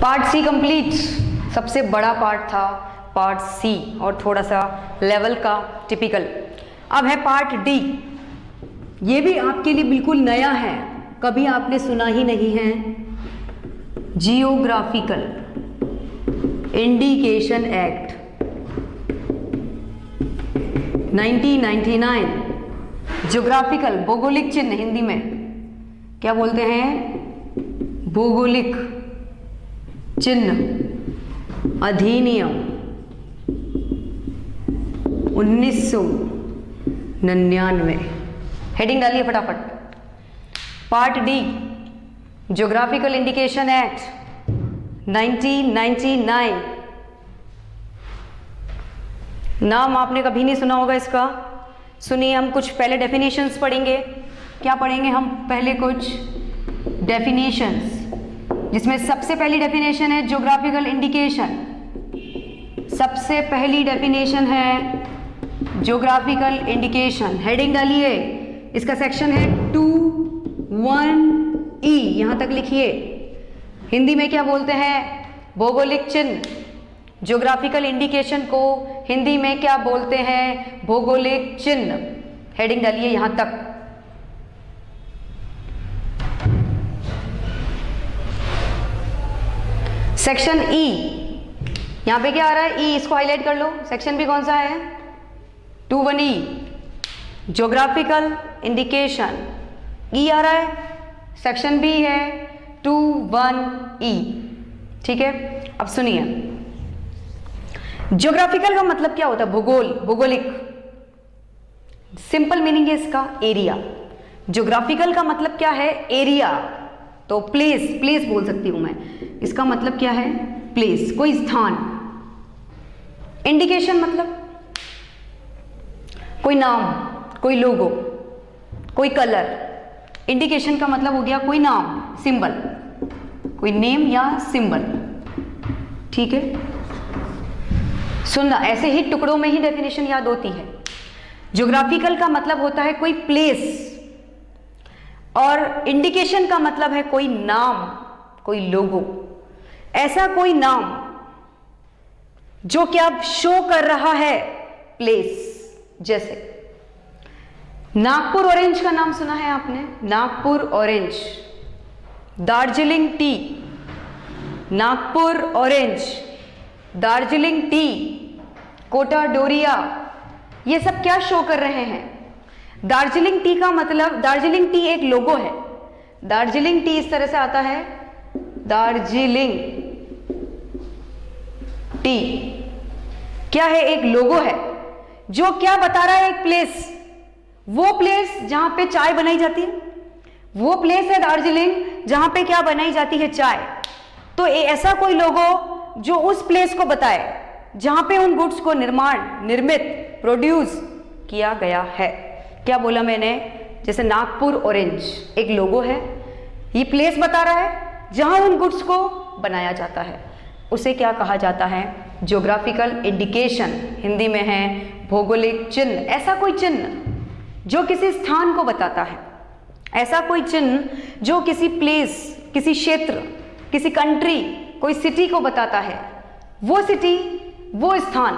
Part सी complete. सबसे बड़ा part था पार्ट सी और थोड़ा सा लेवल का टिपिकल। अब है पार्ट डी। ये भी आपके लिए बिल्कुल नया है, कभी आपने सुना ही नहीं है। Geographical indication act 1999। ज्योग्राफिकल भौगोलिक चिन्ह, हिंदी में क्या बोलते हैं? भौगोलिक चिन्ह अधिनियम 1999। हेडिंग डालिए फटाफट। Part D geographical indication act 1999। नाम आपने कभी नहीं सुना होगा इसका। सुनिए, हम कुछ पहले डेफिनेशंस पढ़ेंगे। क्या पढ़ेंगे हम? पहले कुछ डेफिनेशंस, जिसमें सबसे पहली डेफिनेशन है ज्योग्राफिकल इंडिकेशन। सबसे पहली डेफिनेशन है ज्योग्राफिकल इंडिकेशन। हेडिंग डालिए। इसका सेक्शन है 2(1)E। यहां तक लिखिए। हिंदी में क्या बोलते हैं? भौगोलिक चिन्ह। ज्योग्राफिकल इंडिकेशन को हिंदी में क्या बोलते हैं? भौगोलिक चिन्ह। हेडिंग डालिए यहां तक। सेक्शन ई, यहां पे क्या आ रहा है? ई, इसको हाईलाइट कर लो। सेक्शन भी कौन सा है? 2(1)E geographical indication. ई आ रहा है, सेक्शन बी है 2(1)E। ठीक है, अब सुनिए, ज्योग्राफिकल का मतलब क्या होता है? भूगोल, भौगोलिक। सिंपल मीनिंग है इसका एरिया। ज्योग्राफिकल का मतलब क्या है? एरिया। तो प्लेस, प्लेस बोल सकती हूं मैं। इसका मतलब क्या है? प्लेस, कोई स्थान। इंडिकेशन मतलब कोई नाम, कोई लोगो, कोई कलर। इंडिकेशन का मतलब हो गया कोई नाम, सिंबल, कोई नेम या सिंबल। ठीक है, सुनना, ऐसे ही टुकड़ों में ही डेफिनेशन याद होती है। ज्योग्राफिकल का मतलब होता है कोई प्लेस, और इंडिकेशन का मतलब है कोई नाम, कोई लोगो। ऐसा कोई नाम जो क्या शो कर रहा है प्लेस। जैसे नागपुर ऑरेंज का नाम सुना है आपने? Nagpur orange, Darjeeling tea, Nagpur orange, Darjeeling tea, Kota Doria, ये सब क्या शो कर रहे हैं? दार्जिलिंग टी का मतलब, दार्जिलिंग टी एक लोगो है। दार्जिलिंग टी इस तरह से आता है, दार्जिलिंग टी क्या है? एक लोगो है जो क्या बता रहा है? एक प्लेस। वो प्लेस जहां पे चाय बनाई जाती है, वो प्लेस है दार्जिलिंग जहां पे क्या बनाई जाती है? चाय। तो ऐसा कोई लोगो जो उस प्लेस को बताए जहां पे उन गुड्स को निर्मित, प्रोड्यूस किया गया है। क्या बोला मैंने? जैसे नागपुर ऑरेंज एक लोगो है, ये प्लेस बता रहा है जहां उन गुड्स को बनाया जाता है। उसे क्या कहा जाता है? Geographical indication. हिंदी में है भौगोलिक चिन्ह। ऐसा कोई चिन्ह जो किसी स्थान को बताता है, ऐसा कोई चिन्ह जो किसी प्लेस, किसी क्षेत्र, किसी कंट्री, कोई सिटी को बताता है। वो सिटी, वो स्थान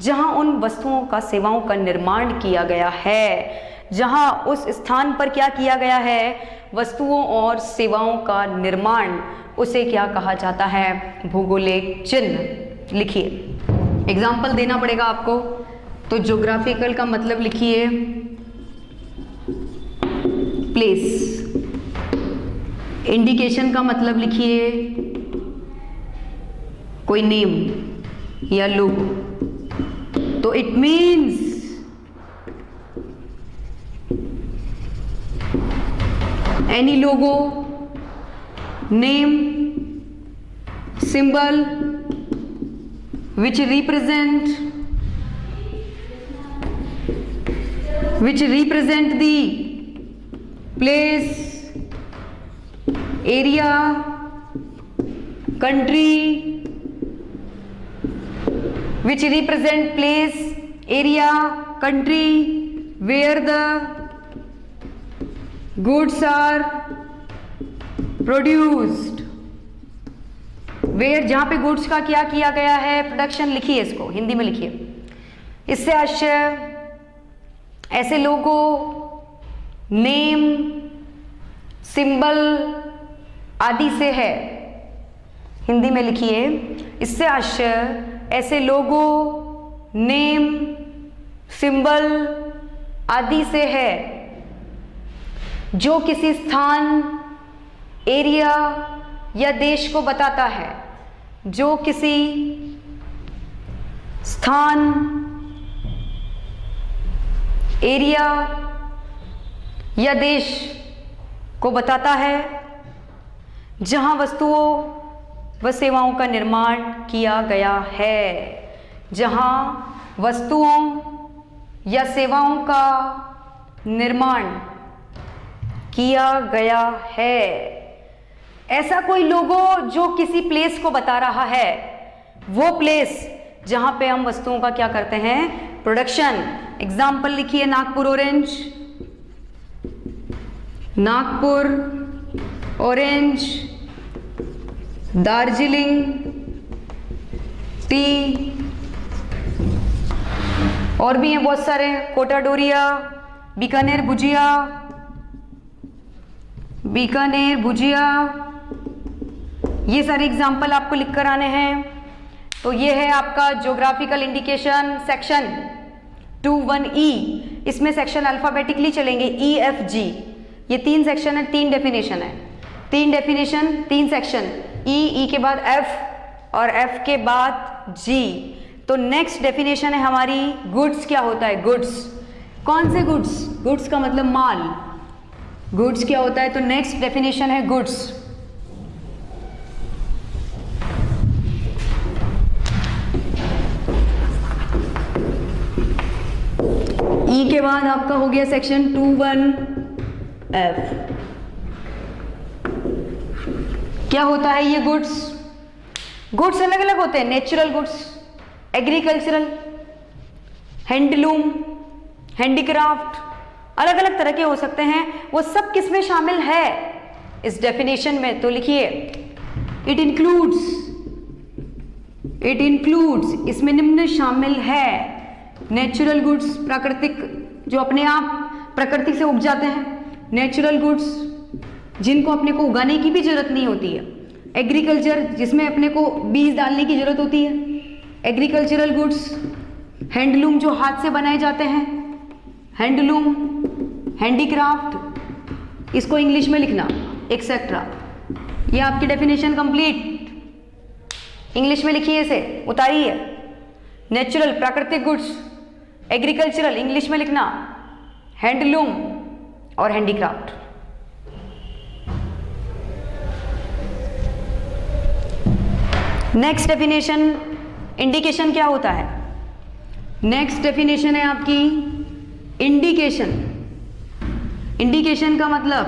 जहां उन वस्तुओं का, सेवाओं का निर्माण किया गया है, जहां उस स्थान पर क्या किया गया है? वस्तुओं और सेवाओं का निर्माण। उसे क्या कहा जाता है? भौगोलिक चिन्ह। लिखिए, एग्जाम्पल देना पड़ेगा आपको। तो ज्योग्राफिकल का मतलब लिखिए प्लेस। इंडिकेशन का मतलब लिखिए कोई नेम या लोगो। तो it means any logo, name, symbol which represent the place, area, country, which represent place, area, country where the goods are produced, where जहाँ पे गुड्स का क्या किया गया है, प्रोडक्शन, लिखिए इसको हिंदी में लिखिए। इससे आश्चर्य ऐसे लोगों, नेम, सिंबल आदि से है, हिंदी में लिखिए। इससे आश्चर्य ऐसे लोगों, नेम, सिंबल आदि से है जो किसी स्थान, एरिया या देश को बताता है, जो किसी स्थान, एरिया या देश को बताता है जहां वस्तुओं व सेवाओं का निर्माण किया गया है, जहां वस्तुओं या सेवाओं का निर्माण किया गया है। ऐसा कोई लोगो जो किसी प्लेस को बता रहा है, वो प्लेस जहां पे हम वस्तुओं का क्या करते हैं, प्रोडक्शन। एग्जाम्पल लिखिए, Nagpur orange, Nagpur orange, Darjeeling T, और भी हैं बहुत सारे, कोटा डोरिया, बीकानेर भुजिया, बीकानेर भुजिया, ये सारे एग्जाम्पल आपको लिख कर आने हैं। तो ये है आपका ज्योग्राफिकल इंडिकेशन सेक्शन 2(1)E। इसमें सेक्शन अल्फाबेटिकली चलेंगे, EFG। ये 3 सेक्शन है, 3 डेफिनेशन है, 3 डेफिनेशन, 3 सेक्शन, E के बाद F और F के बाद G। तो नेक्स्ट डेफिनेशन है हमारी गुड्स। क्या होता है गुड्स? कौन से गुड्स? गुड्स का मतलब माल। गुड्स क्या होता है? तो नेक्स्ट डेफिनेशन है गुड्स। ई के बाद आपका हो गया सेक्शन 2(1)F। क्या होता है ये गुड्स? गुड्स अलग अलग होते हैं, natural goods, agricultural, handloom, handicraft, अलग अलग तरह के हो सकते हैं। वो सब किस में शामिल है इस डेफिनेशन में? तो लिखिए, इट इंक्लूड्स, इसमें निम्न शामिल है। नेचुरल गुड्स, प्राकृतिक, जो अपने आप प्रकृति से उग जाते हैं, नेचुरल गुड्स जिनको अपने को उगाने की भी जरूरत नहीं होती है। एग्रीकल्चर, जिसमें अपने को बीज डालने की जरूरत होती है, एग्रीकल्चरल गुड्स। हैंडलूम, जो हाथ से बनाए जाते हैं, हैंडलूम, हैंडीक्राफ्ट, इसको इंग्लिश में लिखना, एक्सेट्रा। ये आपकी डेफिनेशन कंप्लीट। इंग्लिश में लिखिए, इसे उतारिए। नेचुरल, प्राकृतिक गुड्स, एग्रीकल्चरल इंग्लिश में लिखना, हैंडलूम और हैंडीक्राफ्ट। नेक्स्ट डेफिनेशन, इंडिकेशन क्या होता है? नेक्स्ट डेफिनेशन है आपकी इंडिकेशन। इंडिकेशन का मतलब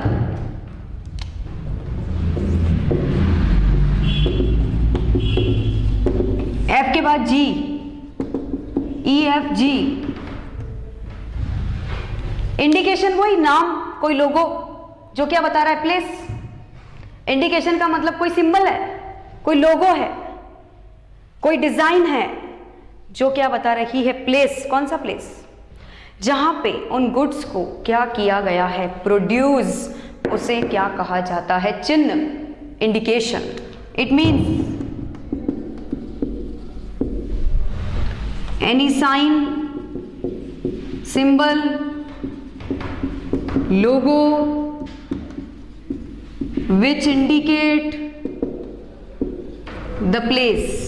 F के बाद G, EFG। इंडिकेशन वही नाम, कोई लोगो जो क्या बता रहा है, प्लेस। इंडिकेशन का मतलब कोई सिंबल है, कोई लोगो है, कोई डिजाइन है जो क्या बता रही है, प्लेस। कौन सा प्लेस? जहां पे उन गुड्स को क्या किया गया है, प्रोड्यूस, उसे क्या कहा जाता है, चिन्ह, indication. It means any sign, symbol, logo which indicate the place.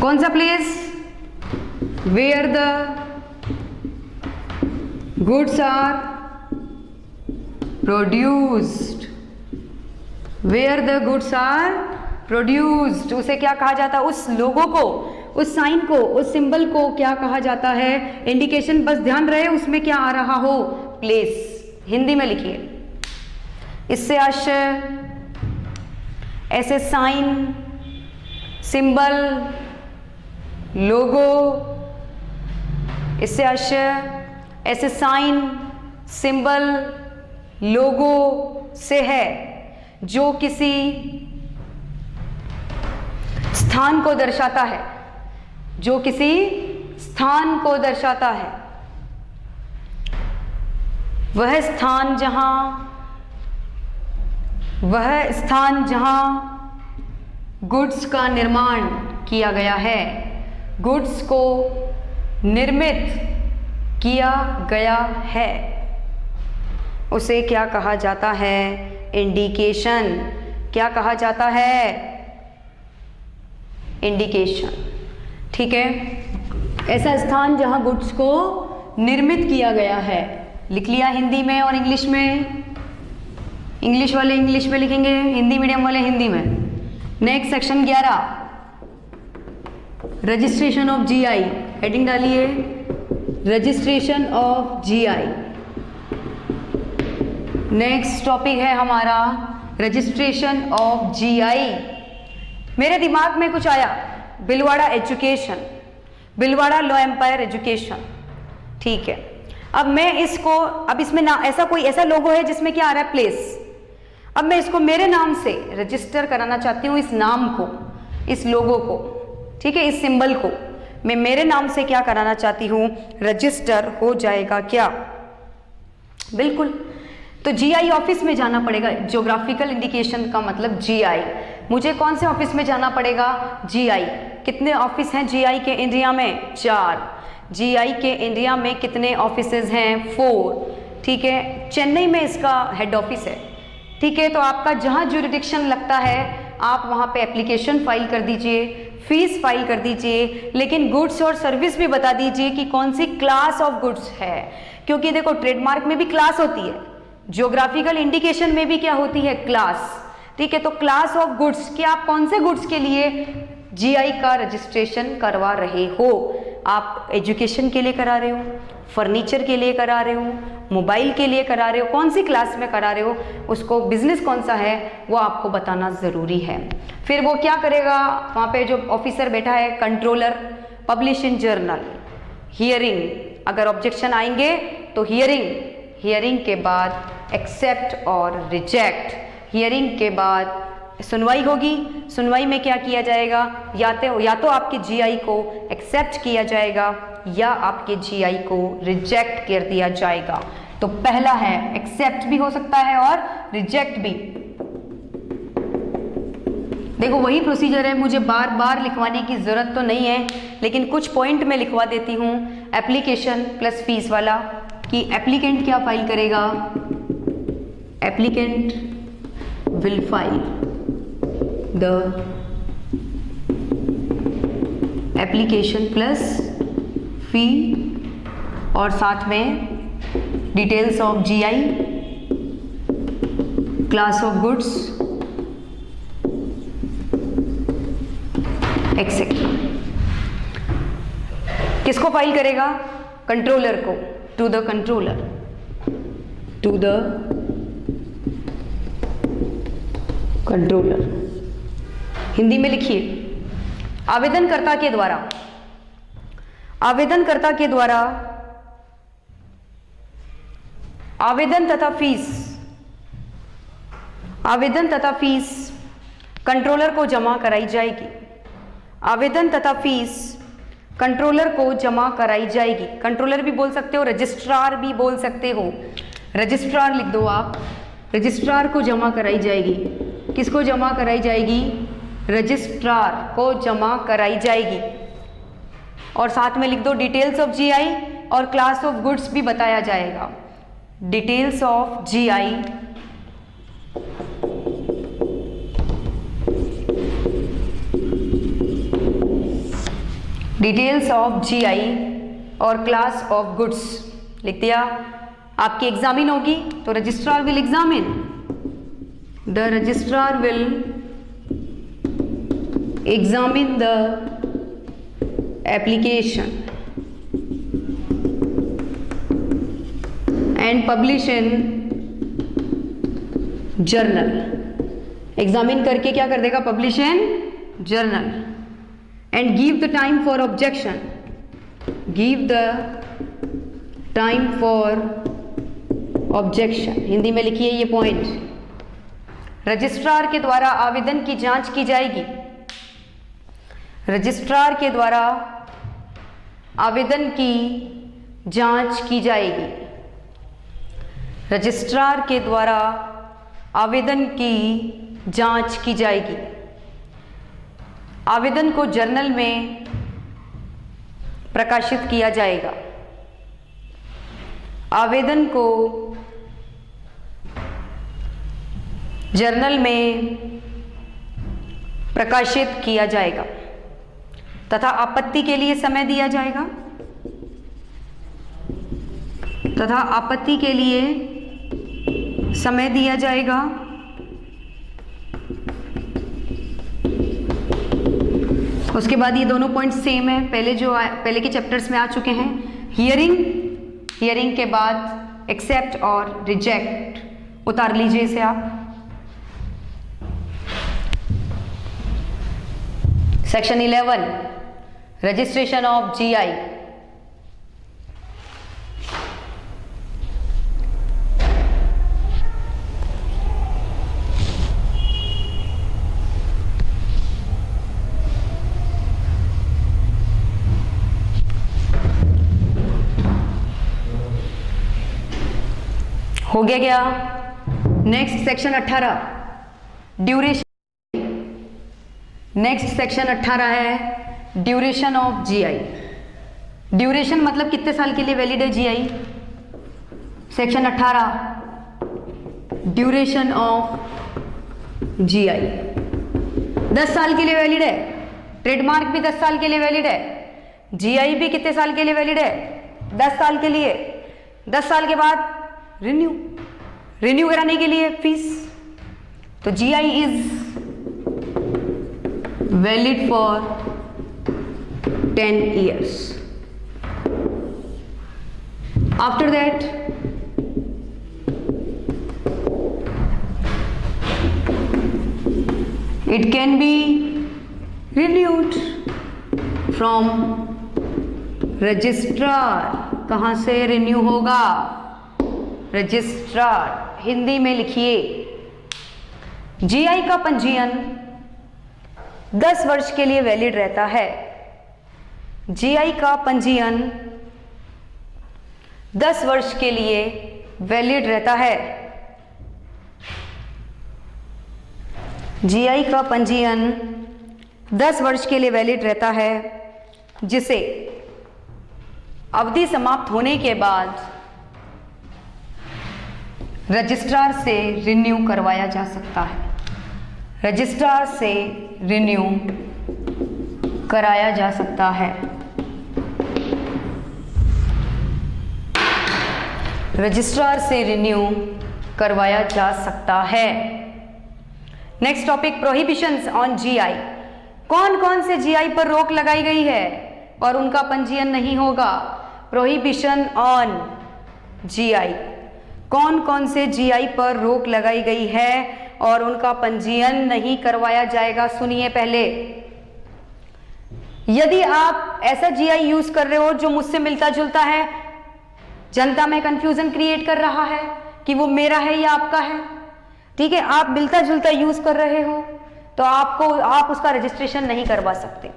कौन सा place? Where the goods are produced. Where the goods are produced, उसे क्या कहा जाता है, उस लोगो को, उस साइन को, उस सिंबल को क्या कहा जाता है, इंडिकेशन। बस ध्यान रहे उसमें क्या आ रहा हो, प्लेस। हिंदी में लिखिए। इससे आश्चर्य ऐसे साइन, सिंबल, लोगो, इससे आश्चर्य ऐसे साइन, सिंबल, लोगो से है जो किसी स्थान को दर्शाता है, जो किसी स्थान को दर्शाता है, वह स्थान जहां गुड्स का निर्माण किया गया है, गुड्स को निर्मित किया गया है, उसे क्या कहा जाता है? इंडिकेशन। क्या कहा जाता है? इंडिकेशन। ठीक है, ऐसा स्थान जहां गुड्स को निर्मित किया गया है। लिख लिया हिंदी में और इंग्लिश में? इंग्लिश वाले इंग्लिश में लिखेंगे, हिंदी मीडियम वाले हिंदी में। Next section 11, registration of GI. Heading डालिए, registration of GI. Next topic है हमारा रजिस्ट्रेशन ऑफ जीआई। मेरे दिमाग में कुछ आया, Bhilwara education, Bhilwara law empire education. ठीक है, अब मैं इसको, अब इसमें ना ऐसा कोई ऐसा लोगो है जिसमें क्या आ रहा है? प्लेस। अब मैं इसको मेरे नाम से रजिस्टर कराना चाहती हूँ, इस नाम को, इस लोगो को, ठीक है, इस सिंबल को मैं मेरे नाम से क्या कराना चाहती हूँ? रजिस्टर हो जाएगा क्या? बिल्कुल। तो जीआई ऑफिस में जाना पड़ेगा। ज्योग्राफिकल इंडिकेशन का मतलब जीआई। मुझे कौन से ऑफिस में जाना पड़ेगा? जीआई। कितने ऑफिस हैं जीआई के इंडिया में? 4। जीआई के इंडिया में कितने ऑफिसेज हैं? 4। ठीक है, चेन्नई में इसका हेड ऑफिस है। ठीक है, तो आपका जहां ज्यूरिडिक्शन लगता है आप वहां पे एप्लीकेशन फाइल कर दीजिए, फीस फाइल कर दीजिए, लेकिन गुड्स और सर्विस भी बता दीजिए कि कौन सी क्लास ऑफ गुड्स है, क्योंकि देखो ट्रेडमार्क में भी क्लास होती है, ज्योग्राफिकल इंडिकेशन में भी क्या होती है? क्लास। ठीक है, तो क्लास ऑफ गुड्स कि आप कौन से गुड्स के लिए जीआई का रजिस्ट्रेशन करवा रहे हो। आप एजुकेशन के लिए करा रहे हो, फर्नीचर के लिए करा रहे हो, मोबाइल के लिए करा रहे हो, कौन सी क्लास में करा रहे हो, उसको बिजनेस कौन सा है वो आपको बताना ज़रूरी है। फिर वो क्या करेगा, वहाँ पे जो ऑफिसर बैठा है controller, publish in journal, hearing, अगर ऑब्जेक्शन आएंगे तो हियरिंग के बाद एक्सेप्ट और रिजेक्ट, हियरिंग के बाद सुनवाई होगी, सुनवाई में क्या किया जाएगा? या तो आपके जीआई को एक्सेप्ट किया जाएगा या आपके जीआई को रिजेक्ट कर दिया जाएगा। तो पहला है एक्सेप्ट भी हो सकता है और रिजेक्ट भी। देखो वही प्रोसीजर है, मुझे बार बार लिखवाने की ज़रूरत तो नहीं है, लेकिन कुछ पॉइंट में लिखवा देती हूँ। एप्लीकेशन प्लस फीस वाला कि एप्लीकेंट क्या फाइल करेगा? Applicant will file the application plus fee और साथ में details of GI, class of goods etcetera. किसको फाइल करेगा? कंट्रोलर को, to the controller, to the controller. Hindi में लिखिए, आवेदनकर्ता के द्वारा, आवेदनकर्ता के द्वारा आवेदन तथा फीस, आवेदन तथा फीस कंट्रोलर को जमा कराई जाएगी। आवेदन तथा फीस कंट्रोलर को जमा कराई जाएगी। कंट्रोलर भी बोल सकते हो, रजिस्ट्रार भी बोल सकते हो, रजिस्ट्रार लिख दो आप। रजिस्ट्रार को जमा कराई जाएगी। किसको जमा कराई जाएगी? रजिस्ट्रार को जमा कराई जाएगी। और साथ में लिख दो डिटेल्स ऑफ जीआई और क्लास ऑफ गुड्स भी बताया जाएगा। Details of GI details of GI और क्लास ऑफ गुड्स लिख दिया। आपकी एग्जामिन होगी तो registrar will examine, the registrar will examine the application and publish in journal. Examine करके क्या कर देगा? Publish in journal. And give the time for objection, give the time for objection. Hindi में लिखिए ये पॉइंट। रजिस्ट्रार के द्वारा आवेदन की जांच की जाएगी। रजिस्ट्रार के द्वारा आवेदन की जांच की जाएगी। रजिस्ट्रार के द्वारा आवेदन की जांच की जाएगी। आवेदन को जर्नल में प्रकाशित किया जाएगा। आवेदन को जर्नल में प्रकाशित किया जाएगा तथा आपत्ति के लिए समय दिया जाएगा। तथा आपत्ति के लिए समय दिया जाएगा। उसके बाद ये दोनों पॉइंट सेम है, पहले के चैप्टर्स में आ चुके हैं। हियरिंग के बाद एक्सेप्ट और रिजेक्ट उतार लीजिए इसे आप। Section 11 registration of GI. हो गया क्या? Next section 18 duration. Next section 18 है ड्यूरेशन ऑफ जीआई। ड्यूरेशन मतलब कितने साल के लिए वैलिड है GI. Section 18 duration of GI 10 साल के लिए वैलिड है। ट्रेडमार्क भी 10 साल के लिए वैलिड है। जीआई भी कितने साल के लिए वैलिड है? 10 साल के लिए। 10 साल के बाद रिन्यू कराने के लिए फीस। तो GI is valid for 10 years. After that, it can be renewed from registrar। कहाँ से रिन्यू होगा? रजिस्ट्रार। हिंदी में लिखिए, जीआई का पंजीयन 10 वर्ष के लिए वैलिड रहता है। जीआई का पंजीयन 10 वर्ष के लिए वैलिड रहता है। जीआई का पंजीयन 10 वर्ष के लिए वैलिड रहता है, जिसे अवधि समाप्त होने के बाद रजिस्ट्रार से रिन्यू करवाया जा सकता है। रजिस्ट्रार से रिन्यू कराया जा सकता है। रजिस्ट्रार से रिन्यू करवाया जा सकता है। Next topic prohibitions on GI. कौन कौन से जीआई पर रोक लगाई गई है और उनका पंजीयन नहीं होगा? Prohibition on GI. कौन कौन से जीआई पर रोक लगाई गई है और उनका पंजीयन नहीं करवाया जाएगा? सुनिए पहले। यदि आप ऐसा जीआई यूज कर रहे हो जो मुझसे मिलता जुलता है, जनता में कंफ्यूजन क्रिएट कर रहा है कि वो मेरा है या आपका है, ठीक है, आप मिलता जुलता यूज कर रहे हो, तो आप उसका रजिस्ट्रेशन नहीं करवा सकते।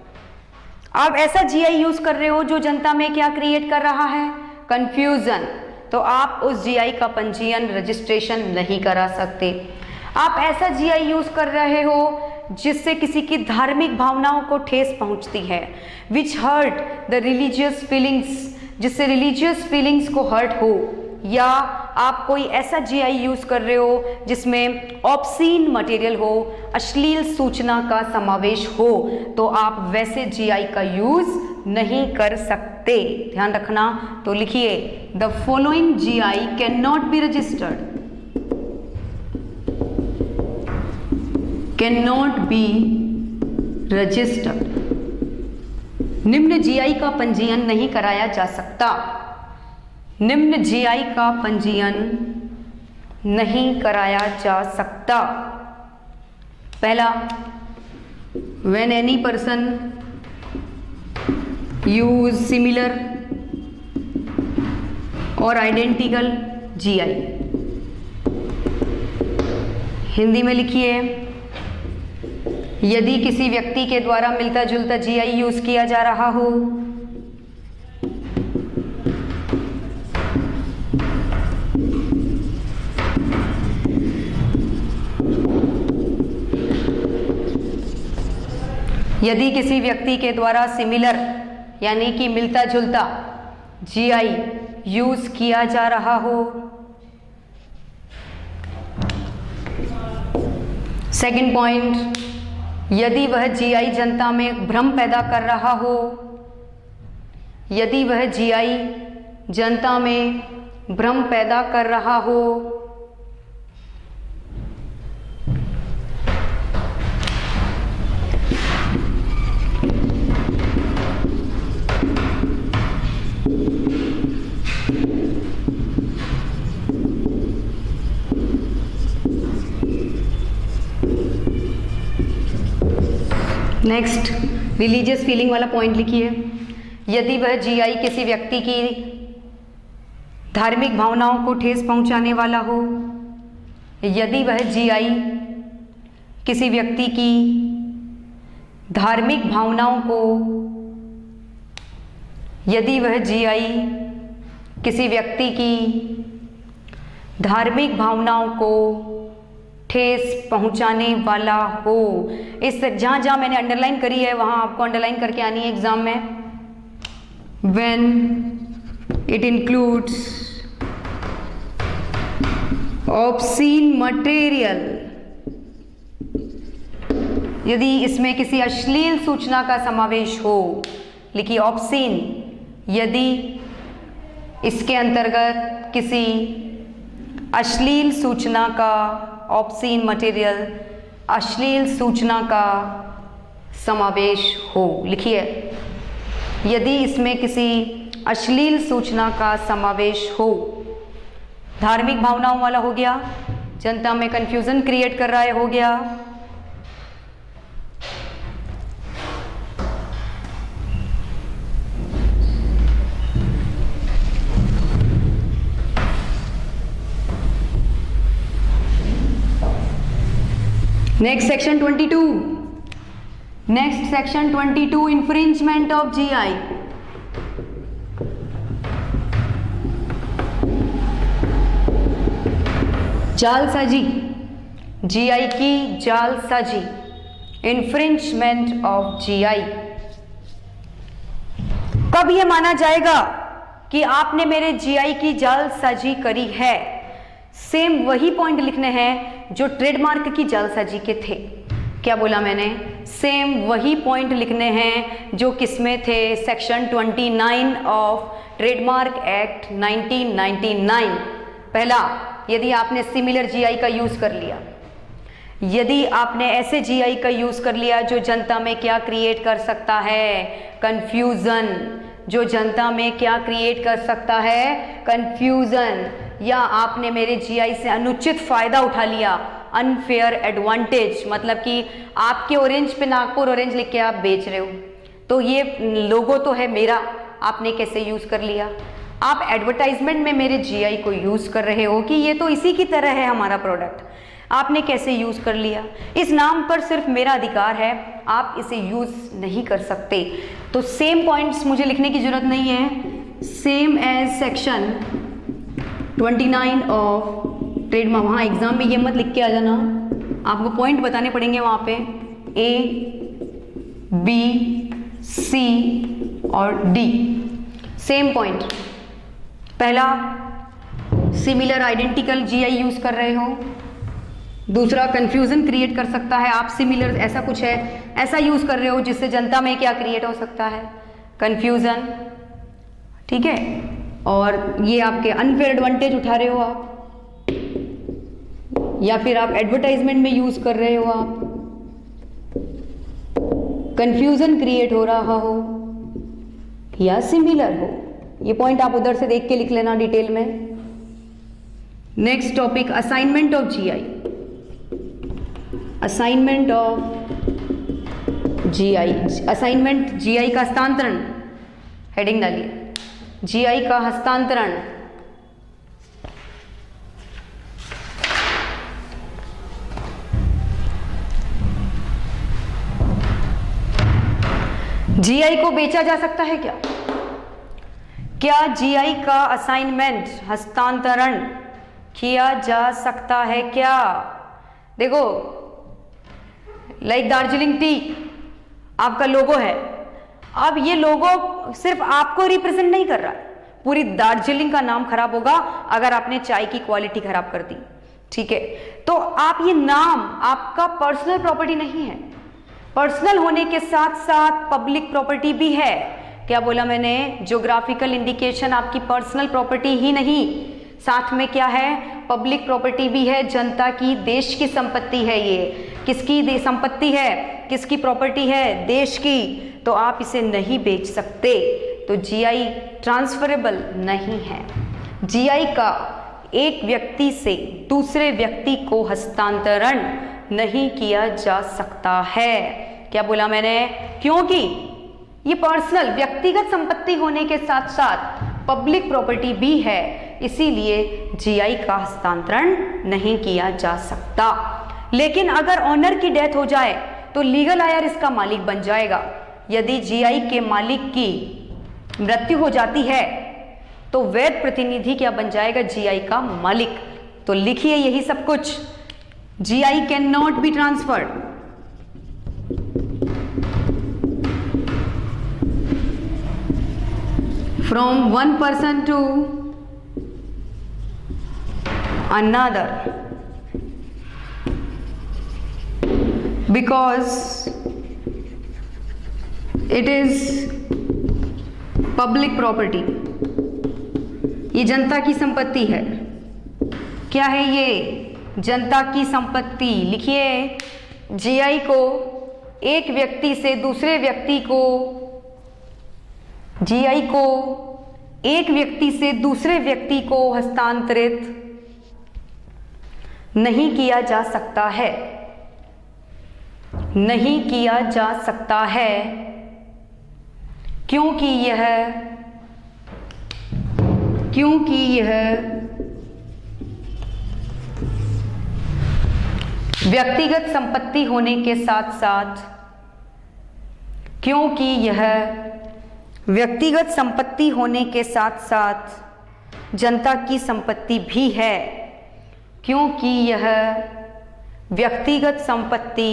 आप ऐसा जीआई यूज कर रहे हो जो जनता में क्या क्रिएट कर रहा है? कंफ्यूजन, तो आप उस जीआई का पंजीयन रजिस्ट्रेशन नहीं करा सकते। आप ऐसा जीआई यूज कर रहे हो जिससे किसी की धार्मिक भावनाओं को ठेस पहुंचती है, विच हर्ट द रिलीजियस फीलिंग्स, जिससे रिलीजियस फीलिंग्स को हर्ट हो, या आप कोई ऐसा जीआई यूज कर रहे हो जिसमें ऑब्सीन मटेरियल हो, अश्लील सूचना का समावेश हो, तो आप वैसे जीआई का यूज नहीं कर सकते। ध्यान रखना। तो लिखिए, the following GI can not be registered, can not be registered. निम्न जीआई का पंजीयन नहीं कराया जा सकता। निम्न जीआई का पंजीयन नहीं कराया जा सकता। पहला, when any person use similar or identical GI, Hindi में लिखिए, यदि किसी व्यक्ति के द्वारा मिलता जुलता जीआई यूज किया जा रहा हो, यदि किसी व्यक्ति के द्वारा सिमिलर यानी कि मिलता जुलता जीआई यूज किया जा रहा हो। सेकंड पॉइंट, यदि वह जीआई जनता में भ्रम पैदा कर रहा हो, यदि वह जीआई जनता में भ्रम पैदा कर रहा हो। नेक्स्ट, रिलीजियस फीलिंग वाला पॉइंट लिखिए, यदि वह जीआई किसी व्यक्ति की धार्मिक भावनाओं को ठेस पहुंचाने वाला हो, यदि वह जीआई किसी व्यक्ति की धार्मिक भावनाओं को, यदि वह जीआई किसी व्यक्ति की धार्मिक भावनाओं को ठेस पहुंचाने वाला हो। इस जहां जहां मैंने अंडरलाइन करी है वहां आपको अंडरलाइन करके आनी है एग्जाम में। When it includes obscene material, यदि इसमें किसी अश्लील सूचना का समावेश हो, लिखिए ऑब्सीन, यदि इसके अंतर्गत किसी अश्लील सूचना का, ऑब्सीन मटेरियल, अश्लील सूचना का समावेश हो। लिखिए, यदि इसमें किसी अश्लील सूचना का समावेश हो, धार्मिक भावनाओं वाला हो गया, जनता में कंफ्यूजन क्रिएट कर रहा है हो गया, next section 22, next section 22, infringement of GI. जालसाजी, जीआई की जालसाजी, इन्फ्रिंजमेंट ऑफ जीआई। कब यह माना जाएगा कि आपने मेरे जीआई की जालसाजी करी है? सेम वही पॉइंट लिखने हैं जो ट्रेडमार्क की जालसाजी के थे। क्या बोला मैंने? सेम वही पॉइंट लिखने हैं जो किसमें थे, सेक्शन 29 ऑफ ट्रेडमार्क एक्ट 1999। पहला, यदि आपने सिमिलर जीआई का यूज कर लिया, यदि आपने ऐसे जीआई का यूज कर लिया जो जनता में क्या क्रिएट कर सकता है, कंफ्यूजन, जो जनता में क्या क्रिएट कर सकता है, कंफ्यूजन, या आपने मेरे जीआई से अनुचित फायदा उठा लिया, अनफेयर एडवांटेज, मतलब कि आपके ऑरेंज पे नागपुर ऑरेंज लिख के आप बेच रहे हो, तो ये लोगो तो है मेरा, आपने कैसे यूज कर लिया? आप एडवर्टाइजमेंट में मेरे जीआई को यूज कर रहे हो कि ये तो इसी की तरह है हमारा प्रोडक्ट, आपने कैसे यूज कर लिया? इस नाम पर सिर्फ मेरा अधिकार है, आप इसे यूज नहीं कर सकते। तो सेम पॉइंट्स मुझे लिखने की जरूरत नहीं है, same as section 29 of trademark. वहाँ एग्जाम में ये मत लिख के आ जाना, आपको पॉइंट बताने पड़ेंगे वहाँ पे, A, B, C और D। सेम पॉइंट, पहला सिमिलर आइडेंटिकल जीआई यूज कर रहे हो, दूसरा कंफ्यूजन क्रिएट कर सकता है, आप सिमिलर ऐसा कुछ है ऐसा यूज कर रहे हो जिससे जनता में क्या क्रिएट हो सकता है, कंफ्यूजन, ठीक है, और ये आपके अनफेयर एडवांटेज उठा रहे हो आप, या फिर आप एडवर्टाइजमेंट में यूज कर रहे हो, आप कंफ्यूजन क्रिएट हो रहा हो या सिमिलर हो। ये पॉइंट आप उधर से देख के लिख लेना डिटेल में। Next topic, assignment of GI. Assignment of GI, assignment GI का हस्तांतरण, हेडिंग डालिए, जीआई का हस्तांतरण। जीआई को बेचा जा सकता है क्या? क्या जीआई का असाइनमेंट, हस्तांतरण किया जा सकता है क्या? देखो, लाइक दार्जिलिंग टी आपका लोगो है। अब ये लोगो सिर्फ आपको रिप्रेजेंट नहीं कर रहा है, पूरी दार्जिलिंग का नाम खराब होगा अगर आपने चाय की क्वालिटी खराब कर दी। ठीक है, तो आप ये नाम आपका पर्सनल प्रॉपर्टी नहीं है, पर्सनल होने के साथ साथ पब्लिक प्रॉपर्टी भी है। क्या बोला मैंने? ज्योग्राफिकल इंडिकेशन आपकी पर्सनल प्रॉपर्टी ही नहीं, साथ में क्या है? पब्लिक प्रॉपर्टी भी है, जनता की, देश की संपत्ति है। ये किसकी संपत्ति है? किसकी प्रॉपर्टी है? देश की। तो आप इसे नहीं बेच सकते, तो जीआई ट्रांसफरेबल नहीं है। जीआई का एक व्यक्ति से दूसरे व्यक्ति को हस्तांतरण नहीं किया जा सकता है। क्या बोला मैंने? क्योंकि ये पर्सनल, व्यक्तिगत संपत्ति होने के साथ साथ पब्लिक प्रॉपर्टी भी है, इसीलिए जीआई का हस्तांतरण नहीं किया जा सकता। लेकिन अगर ऑनर की डेथ हो जाए तो लीगल हायर इसका मालिक बन जाएगा। यदि जीआई के मालिक की मृत्यु हो जाती है तो वैध प्रतिनिधि क्या बन जाएगा? जीआई का मालिक। तो लिखिए यही सब कुछ। GI can not be transferred from one person to another because it is public property। ये जनता की संपत्ति है। क्या है ये? जनता की संपत्ति। लिखिए, जीआई को एक व्यक्ति से दूसरे व्यक्ति को, जीआई को एक व्यक्ति से दूसरे व्यक्ति को हस्तांतरित नहीं किया जा सकता है, नहीं किया जा सकता है, क्योंकि यह व्यक्तिगत संपत्ति होने के साथ साथ, क्योंकि यह व्यक्तिगत संपत्ति होने के साथ साथ जनता की संपत्ति भी है, क्योंकि यह व्यक्तिगत संपत्ति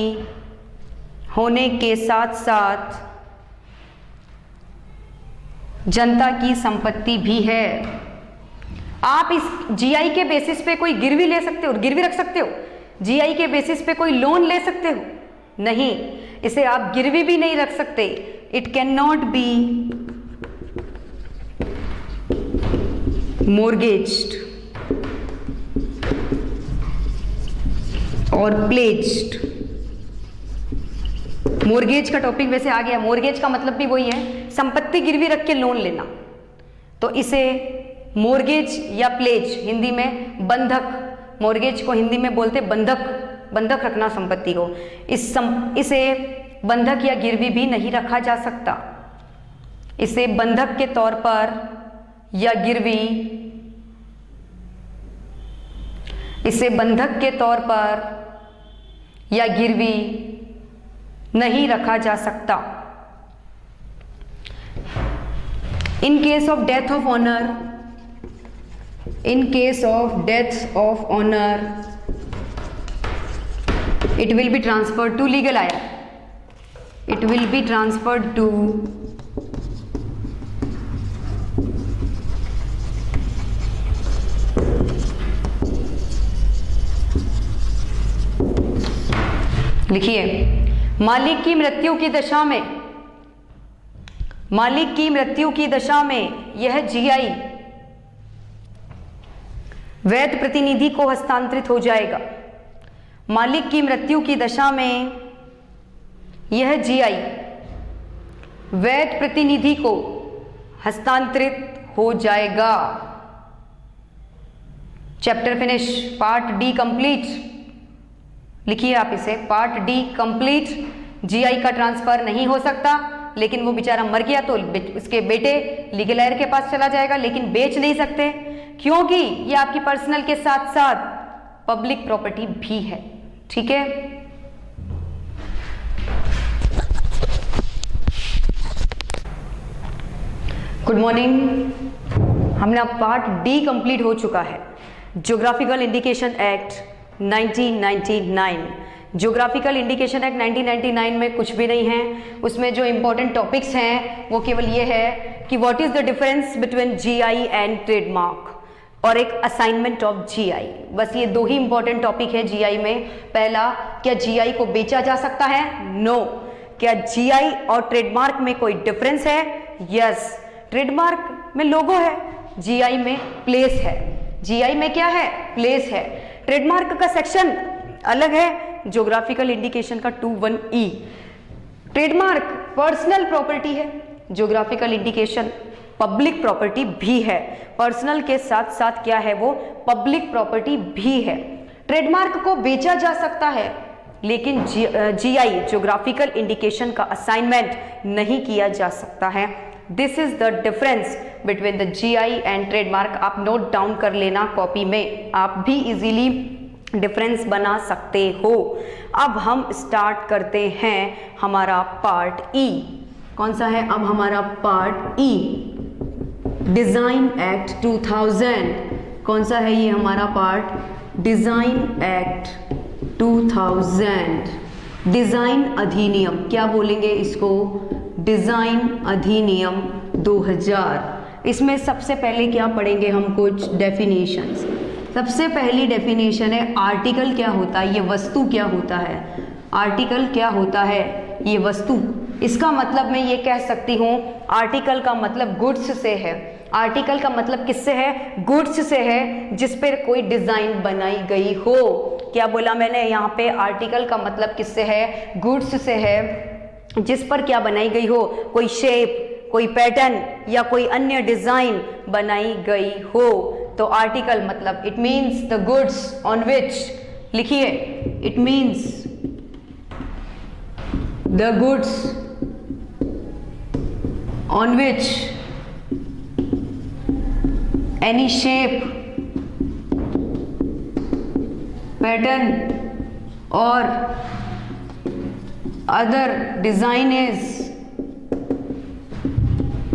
होने के साथ साथ जनता की संपत्ति भी है। आप इस जीआई के बेसिस पे कोई गिरवी ले सकते हो, गिरवी रख सकते हो। जीआई के बेसिस पे कोई लोन ले सकते हो? नहीं, इसे आप गिरवी भी नहीं रख सकते। इट कैन नॉट बी मोर्गेज्ड और प्लेज्ड। मोर्गेज का टॉपिक वैसे आ गया। मोर्गेज का मतलब भी वही है, संपत्ति गिरवी रख के लोन लेना। तो इसे मोर्गेज या प्लेज, हिंदी में बंधक, मोर्गेज को हिंदी में बोलते बंधक, बंधक रखना संपत्ति को। इसे बंधक या गिरवी भी नहीं रखा जा सकता। इसे बंधक के तौर पर या गिरवी, इसे बंधक के तौर पर या गिरवी नहीं रखा जा सकता। In case of death of honour, in case of death of honour, it will be transferred to legal heir, it will be transferred to लिखिए, मालिक की मृत्यु की दशा में, मालिक की मृत्यु की दशा में यह जीआई वैध प्रतिनिधि को हस्तांतरित हो जाएगा। मालिक की मृत्यु की दशा में यह जीआई वैध प्रतिनिधि को हस्तांतरित हो जाएगा। Chapter finish, part D complete. लिखिए आप इसे, पार्ट डी कंप्लीट। जीआई का ट्रांसफर नहीं हो सकता, लेकिन वो बेचारा मर गया तो उसके बेटे लीगल हायर के पास चला जाएगा, लेकिन बेच नहीं सकते क्योंकि ये आपकी पर्सनल के साथ साथ पब्लिक प्रॉपर्टी भी है। ठीक है। Good morning. हमने अब पार्ट डी कंप्लीट हो चुका है। Geographical indication act 1999। Geographical indication act 1999 में कुछ भी नहीं है। उसमें जो इंपॉर्टेंट टॉपिक्स हैं वो केवल ये है कि what is the difference between GI and trademark और एक असाइनमेंट ऑफ जीआई। बस ये दो ही इंपॉर्टेंट टॉपिक है जीआई में। पहला, क्या जीआई को बेचा जा सकता है? नो। क्या जीआई और ट्रेडमार्क में कोई डिफरेंस है? यस। ट्रेडमार्क में लोगो है, जीआई में प्लेस है। जीआई में क्या है? प्लेस है। ट्रेडमार्क का सेक्शन अलग है, ज्योग्राफिकल इंडिकेशन का 21E। ट्रेडमार्क पर्सनल प्रॉपर्टी है, ज्योग्राफिकल इंडिकेशन पब्लिक प्रॉपर्टी भी है। पर्सनल के साथ साथ क्या है वो? पब्लिक प्रॉपर्टी भी है। ट्रेडमार्क को बेचा जा सकता है लेकिन जीआई ज्योग्राफिकल इंडिकेशन का असाइनमेंट नहीं किया जा सकता है। This is the difference between the GI and trademark. आप नोट डाउन कर लेना कॉपी में, आप भी इजीली डिफरेंस बना सकते हो। अब हम स्टार्ट करते हैं हमारा पार्ट ई। कौन सा है अब हमारा पार्ट ई? Design act 2000। कौन सा है ये हमारा पार्ट? Design act 2000। डिजाइन अधिनियम, क्या बोलेंगे इसको? डिजाइन अधिनियम 2000। इसमें सबसे पहले क्या पढ़ेंगे हम? कुछ डेफिनेशंस। सबसे पहली डेफिनेशन है आर्टिकल क्या होता है, ये वस्तु क्या होता है। आर्टिकल क्या होता है? ये वस्तु। इसका मतलब मैं ये कह सकती हूँ आर्टिकल का मतलब गुड्स से है। आर्टिकल का मतलब किससे है? गुड्स से है, जिस पर कोई डिजाइन बनाई गई हो। क्या बोला मैंने? यहाँ पे आर्टिकल का मतलब किससे है? गुड्स से है, जिस पर क्या बनाई गई हो? कोई शेप, कोई पैटर्न या कोई अन्य डिजाइन बनाई गई हो। तो आर्टिकल मतलब it means the goods on which, लिखिए, it means the goods on which any shape, pattern और other design is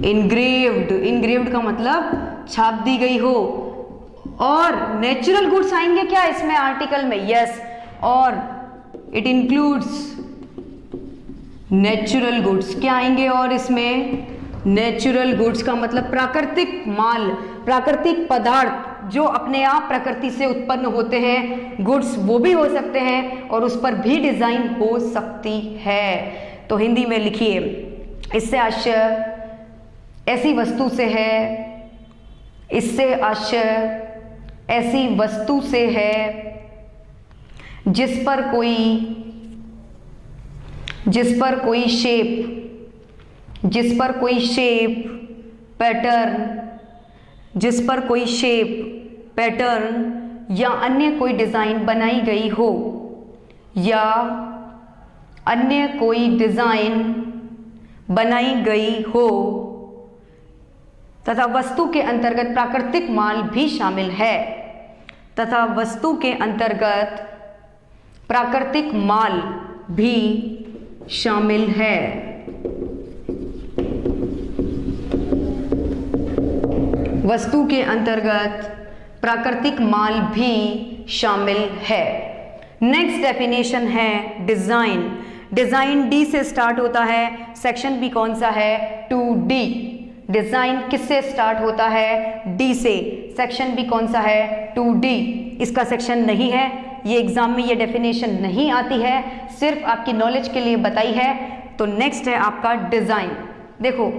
engraved. Engraved का मतलब छाप दी गई हो। और नेचुरल गुड्स आएंगे क्या इसमें आर्टिकल में? यस। और इट इंक्लूड्स नेचुरल गुड्स। क्या आएंगे और इसमें? नेचुरल गुड्स का मतलब प्राकृतिक माल, प्राकृतिक पदार्थ जो अपने आप प्रकृति से उत्पन्न होते हैं। गुड्स वो भी हो सकते हैं और उस पर भी डिजाइन हो सकती है। तो हिंदी में लिखिए, इससे आश्चर्य ऐसी वस्तु से है, इससे आश्चर्य ऐसी वस्तु से है जिस पर कोई शेप, पैटर्न या अन्य कोई डिजाइन बनाई गई हो, या अन्य कोई डिजाइन बनाई गई हो, तथा वस्तु के अंतर्गत प्राकृतिक माल भी शामिल है। तथा वस्तु के अंतर्गत प्राकृतिक माल भी शामिल है। वस्तु के अंतर्गत प्राकृतिक माल भी शामिल है। नेक्स्ट डेफिनेशन है डिजाइन। डिजाइन डी से स्टार्ट होता है। सेक्शन भी कौन सा है? 2D। डिजाइन किससे स्टार्ट होता है? डी से। सेक्शन भी कौन सा है? 2D। इसका सेक्शन नहीं है, ये एग्जाम में ये डेफिनेशन नहीं आती है, सिर्फ आपकी नॉलेज के लिए बताई है। तो नेक्स्ट है आपका डिजाइन। देखो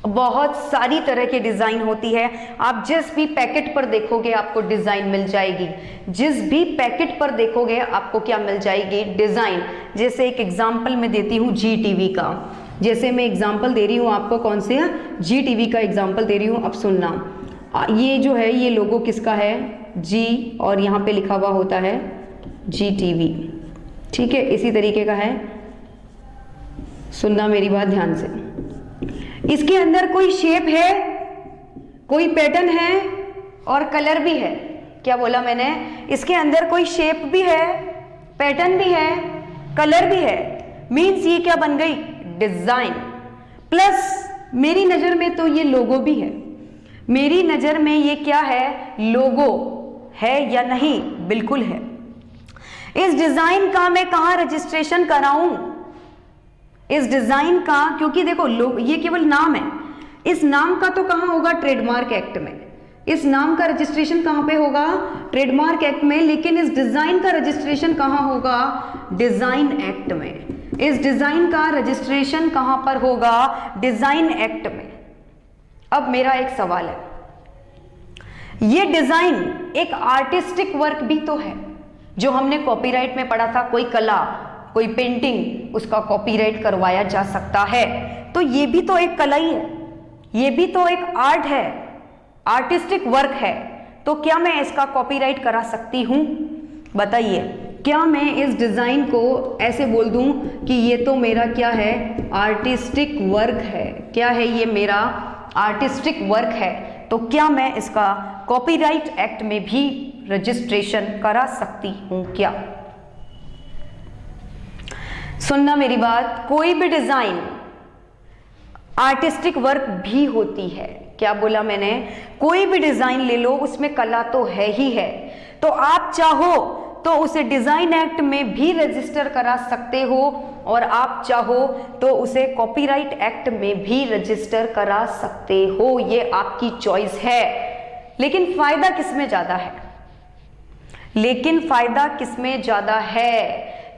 बहुत सारी तरह की डिजाइन होती है। आप जिस भी पैकेट पर देखोगे आपको डिजाइन मिल जाएगी। जिस भी पैकेट पर देखोगे आपको क्या मिल जाएगी? डिजाइन। जैसे एक एग्जांपल मैं देती हूँ जी टीवी का। जैसे मैं एग्जांपल दे रही हूँ आपको, कौन से? जी टीवी का एग्जांपल दे रही हूँ। अब सुनना, ये जो है ये लोगो किसका है? जी, और यहाँ पे लिखा हुआ होता है जी टीवी। ठीक है, इसी तरीके का है। सुनना मेरी बात ध्यान से। इसके अंदर कोई शेप है, कोई पैटर्न है और कलर भी है। क्या बोला मैंने? इसके अंदर कोई शेप भी है, पैटर्न भी है, कलर भी है। मीन्स ये क्या बन गई? डिजाइन। प्लस मेरी नजर में तो ये लोगो भी है, मेरी नजर में ये क्या है, लोगो है या नहीं, बिल्कुल है। इस डिजाइन का मैं कहां रजिस्ट्रेशन कराऊं, इस डिजाइन का, क्योंकि देखो ये केवल नाम है, इस नाम का तो कहां होगा, ट्रेडमार्क एक्ट में। इस नाम का रजिस्ट्रेशन कहां पे होगा, ट्रेडमार्क एक्ट में, लेकिन इस डिजाइन का रजिस्ट्रेशन कहां होगा, डिजाइन एक्ट में। इस डिजाइन का रजिस्ट्रेशन कहां पर होगा, डिजाइन एक्ट में। अब मेरा एक सवाल है, ये डिजाइन एक आर्टिस्टिक वर्क भी तो है, जो हमने कॉपीराइट में पढ़ा था, कोई कला, कोई पेंटिंग, उसका कॉपीराइट करवाया जा सकता है। तो ये भी तो एक कला ही है, ये भी तो एक आर्ट है, आर्टिस्टिक वर्क है। तो क्या मैं इसका कॉपीराइट करा सकती हूं, बताइए। क्या मैं इस डिजाइन को ऐसे बोल दूं कि ये तो मेरा क्या है, आर्टिस्टिक वर्क है, क्या है ये मेरा आर्टिस्टिक वर्क है, तो क्या मैं इसका कॉपीराइट एक्ट में भी रजिस्ट्रेशन करा सकती हूं क्या। सुनना मेरी बात, कोई भी डिजाइन आर्टिस्टिक वर्क भी होती है। क्या बोला मैंने, कोई भी डिजाइन ले लो, उसमें कला तो है ही है। तो आप चाहो तो उसे डिजाइन एक्ट में भी रजिस्टर करा सकते हो, और आप चाहो तो उसे कॉपीराइट एक्ट में भी रजिस्टर करा सकते हो, ये आपकी चॉइस है। लेकिन फायदा किसमें ज्यादा है, लेकिन फायदा किसमें ज्यादा है,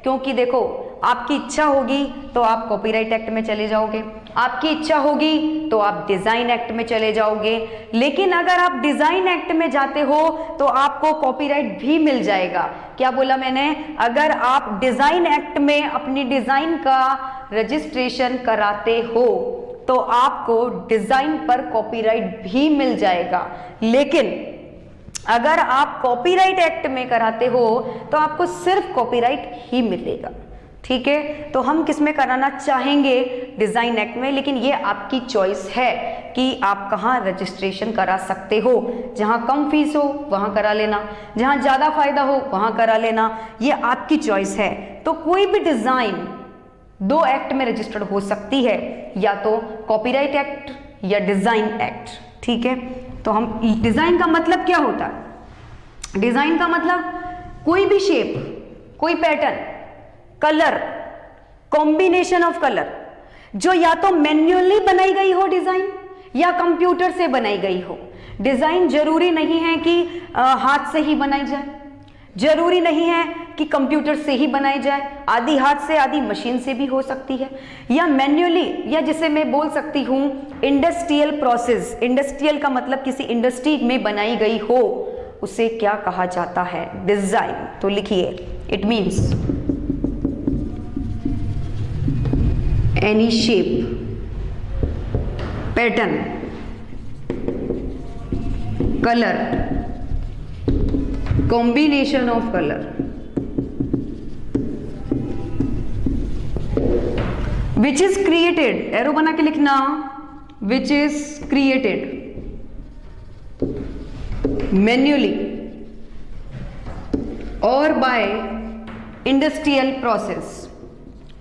क्योंकि देखो आपकी इच्छा होगी तो आप कॉपीराइट एक्ट में चले जाओगे, आपकी इच्छा होगी तो आप डिजाइन एक्ट में चले जाओगे। लेकिन अगर आप डिजाइन एक्ट में जाते हो तो आपको कॉपीराइट भी मिल जाएगा। क्या बोला मैंने, अगर आप डिजाइन एक्ट में अपनी डिजाइन का रजिस्ट्रेशन कराते हो तो आपको डिजाइन पर कॉपीराइट भी मिल जाएगा। लेकिन अगर आप कॉपीराइट एक्ट में कराते हो तो आपको सिर्फ कॉपीराइट ही मिलेगा। ठीक है, तो हम किस में कराना चाहेंगे, डिजाइन एक्ट में। लेकिन ये आपकी चॉइस है कि आप कहाँ रजिस्ट्रेशन करा सकते हो, जहाँ कम फीस हो वहाँ करा लेना, जहाँ ज़्यादा फायदा हो वहाँ करा लेना, ये आपकी चॉइस है। तो कोई भी डिजाइन दो एक्ट में रजिस्टर्ड हो सकती है, या तो कॉपीराइट एक्ट या डिजाइन एक्ट। ठीक है, तो हम डिजाइन का मतलब क्या होता है, डिजाइन का मतलब कोई भी शेप, कोई pattern, colour, combination of colour, जो या तो मैन्युअली बनाई गई हो डिजाइन या कंप्यूटर से बनाई गई हो। डिजाइन जरूरी नहीं है कि हाथ से ही बनाई जाए, जरूरी नहीं है कि कंप्यूटर से ही बनाई जाए, आधी हाथ से आधी मशीन से भी हो सकती है, या मैन्युअली, या जिसे मैं बोल सकती हूं इंडस्ट्रियल प्रोसेस। इंडस्ट्रियल का मतलब किसी इंडस्ट्री में बनाई गई हो, उसे क्या कहा जाता है, डिजाइन। तो लिखिए, it means any shape, pattern, colour, combination of colour which is created, arrow बना के लिखना, विच इज क्रिएटेड मैन्युअली और बाय इंडस्ट्रियल प्रोसेस,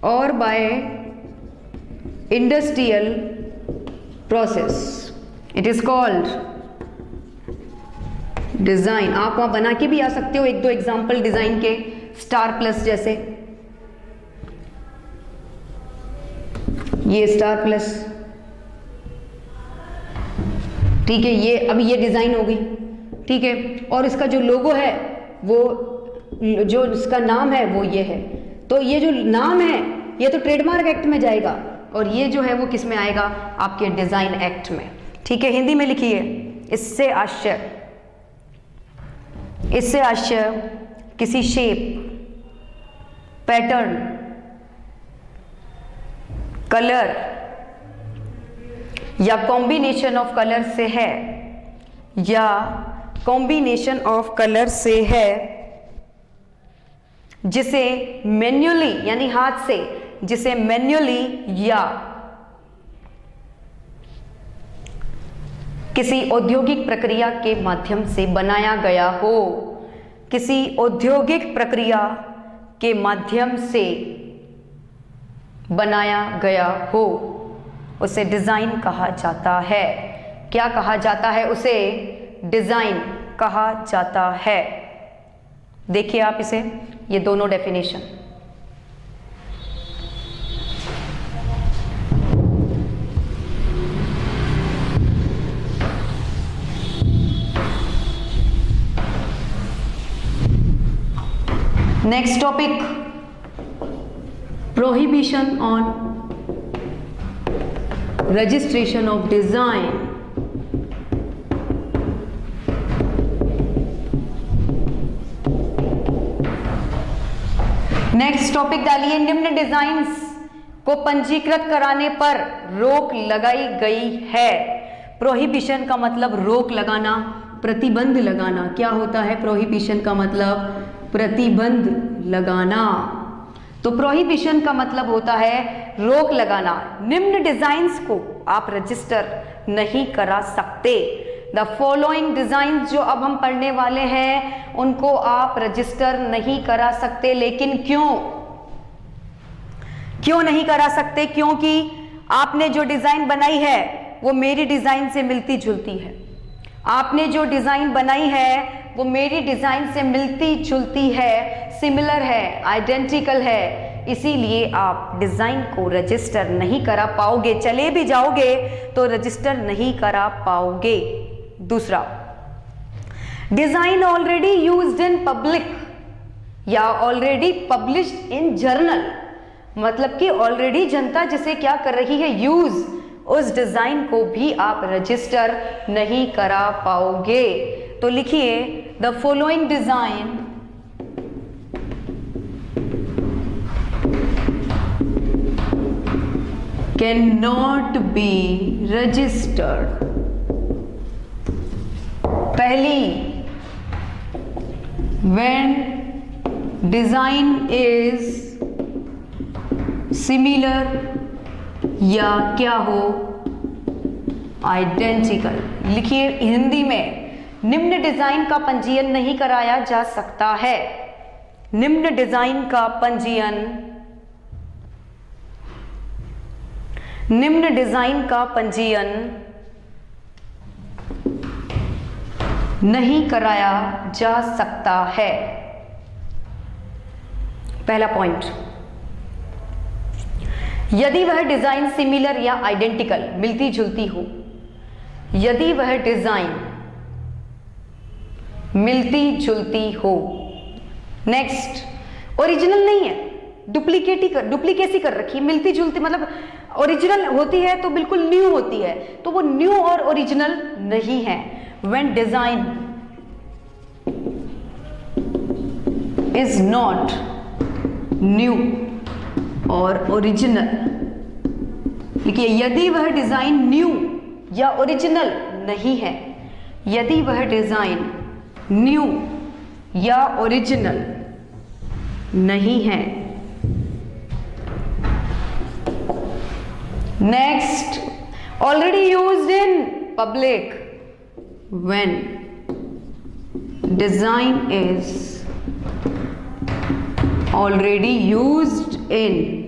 और by industrial process, it is called design. आप वहां बना के भी आ सकते हो एक दो एग्जाम्पल डिजाइन के, स्टार प्लस जैसे, ये स्टार प्लस, ठीक है, ये अभी ये डिजाइन होगी, ठीक है, और इसका जो लोगो है वो, जो इसका नाम है वो ये है। तो ये जो नाम है ये तो ट्रेडमार्क एक्ट में जाएगा, और ये जो है वो किस में आएगा, आपके डिजाइन एक्ट में। ठीक है, हिंदी में लिखिए, इससे आश्चर्य, इससे आश्चर्य किसी शेप, पैटर्न, कलर या कॉम्बिनेशन ऑफ कलर से है, या कॉम्बिनेशन ऑफ कलर से है, जिसे मैन्युअली यानी हाथ से, जिसे मैन्युअली या किसी औद्योगिक प्रक्रिया के माध्यम से बनाया गया हो, किसी औद्योगिक प्रक्रिया के माध्यम से बनाया गया हो, उसे डिज़ाइन कहा जाता है। क्या कहा जाता है? उसे डिज़ाइन कहा जाता है। देखिए आप इसे, ये दोनों definition. Next topic, prohibition on registration of design. Next topic डालिए, निम्न डिजाइन्स को पंजीकृत कराने पर रोक लगाई गई है। प्रोहिबिशन का मतलब रोक लगाना, प्रतिबंध लगाना। क्या होता है प्रोहिबिशन का मतलब? प्रतिबंध लगाना। तो प्रोहिबिशन का मतलब होता है रोक लगाना। निम्न डिजाइन्स को आप रजिस्टर नहीं करा सकते। द फॉलोइंग डिजाइन जो अब हम पढ़ने वाले हैं उनको आप रजिस्टर नहीं करा सकते। लेकिन क्यों नहीं करा सकते? क्योंकि आपने जो डिजाइन बनाई है वो मेरी डिजाइन से मिलती जुलती है। आपने जो डिजाइन बनाई है वो मेरी डिजाइन से मिलती जुलती है, सिमिलर है, आइडेंटिकल है। इसीलिए आप डिजाइन को रजिस्टर नहीं करा पाओगे। चले भी जाओगे तो रजिस्टर नहीं करा पाओगे। दूसरा, design already used in public या ऑलरेडी पब्लिश्ड इन जर्नल। मतलब कि ऑलरेडी जनता जिसे क्या कर रही है, यूज, उस डिजाइन को भी आप रजिस्टर नहीं करा पाओगे। तो लिखिए, the following design can not be registered. पहली, when डिजाइन इज सिमिलर या क्या हो, आइडेंटिकल। लिखिए हिंदी में, निम्न डिजाइन का पंजीयन नहीं कराया जा सकता है। निम्न डिजाइन का पंजीयन, निम्न डिजाइन का पंजीयन नहीं कराया जा सकता है। पहला पॉइंट, यदि वह डिजाइन सिमिलर या आइडेंटिकल, मिलती जुलती हो। यदि वह डिजाइन मिलती जुलती हो। नेक्स्ट, ओरिजिनल नहीं है, डुप्लीकेसी कर रखी है। मिलती जुलती मतलब ओरिजिनल होती है तो बिल्कुल न्यू होती है, तो वो न्यू और ओरिजिनल नहीं है। When design is not new और ओरिजिनल। देखिए, यदि वह डिजाइन न्यू या ओरिजिनल नहीं है, यदि वह डिजाइन न्यू या ओरिजिनल नहीं है। Next, already used in public. When design is already used in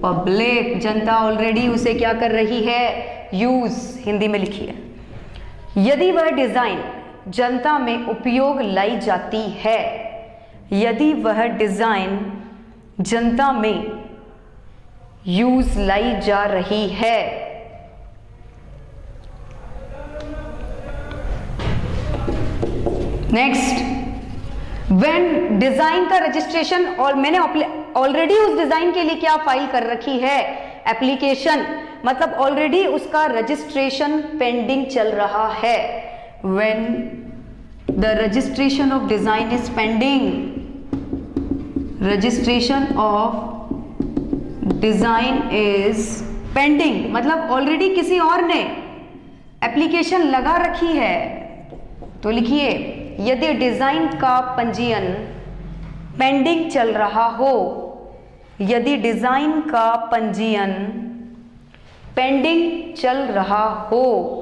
public, Janata already उसे क्या कर रही है, यूज। हिंदी में लिखिए, यदि वह डिजाइन जनता में उपयोग लाई जाती है। यदि वह डिजाइन जनता में यूज लाई जा रही है। नेक्स्ट, व्हेन डिजाइन का रजिस्ट्रेशन, और मैंने ऑलरेडी उस डिजाइन के लिए क्या फाइल कर रखी है, एप्लीकेशन, मतलब ऑलरेडी उसका रजिस्ट्रेशन पेंडिंग चल रहा है। When the registration of design is pending, registration of design is pending मतलब ऑलरेडी किसी और ने एप्लीकेशन लगा रखी है। तो लिखिए, यदि डिजाइन का पंजीयन पेंडिंग चल रहा हो, यदि डिजाइन का पंजीयन पेंडिंग चल रहा हो,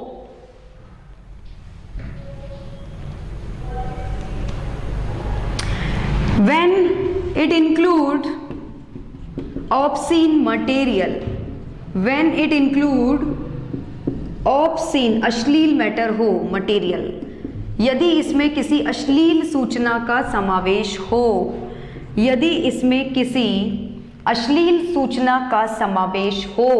when it include obscene material, when it include obscene, अश्लील मैटर हो, मटेरियल, यदि इसमें किसी अश्लील सूचना का समावेश हो, यदि इसमें किसी अश्लील सूचना का समावेश हो,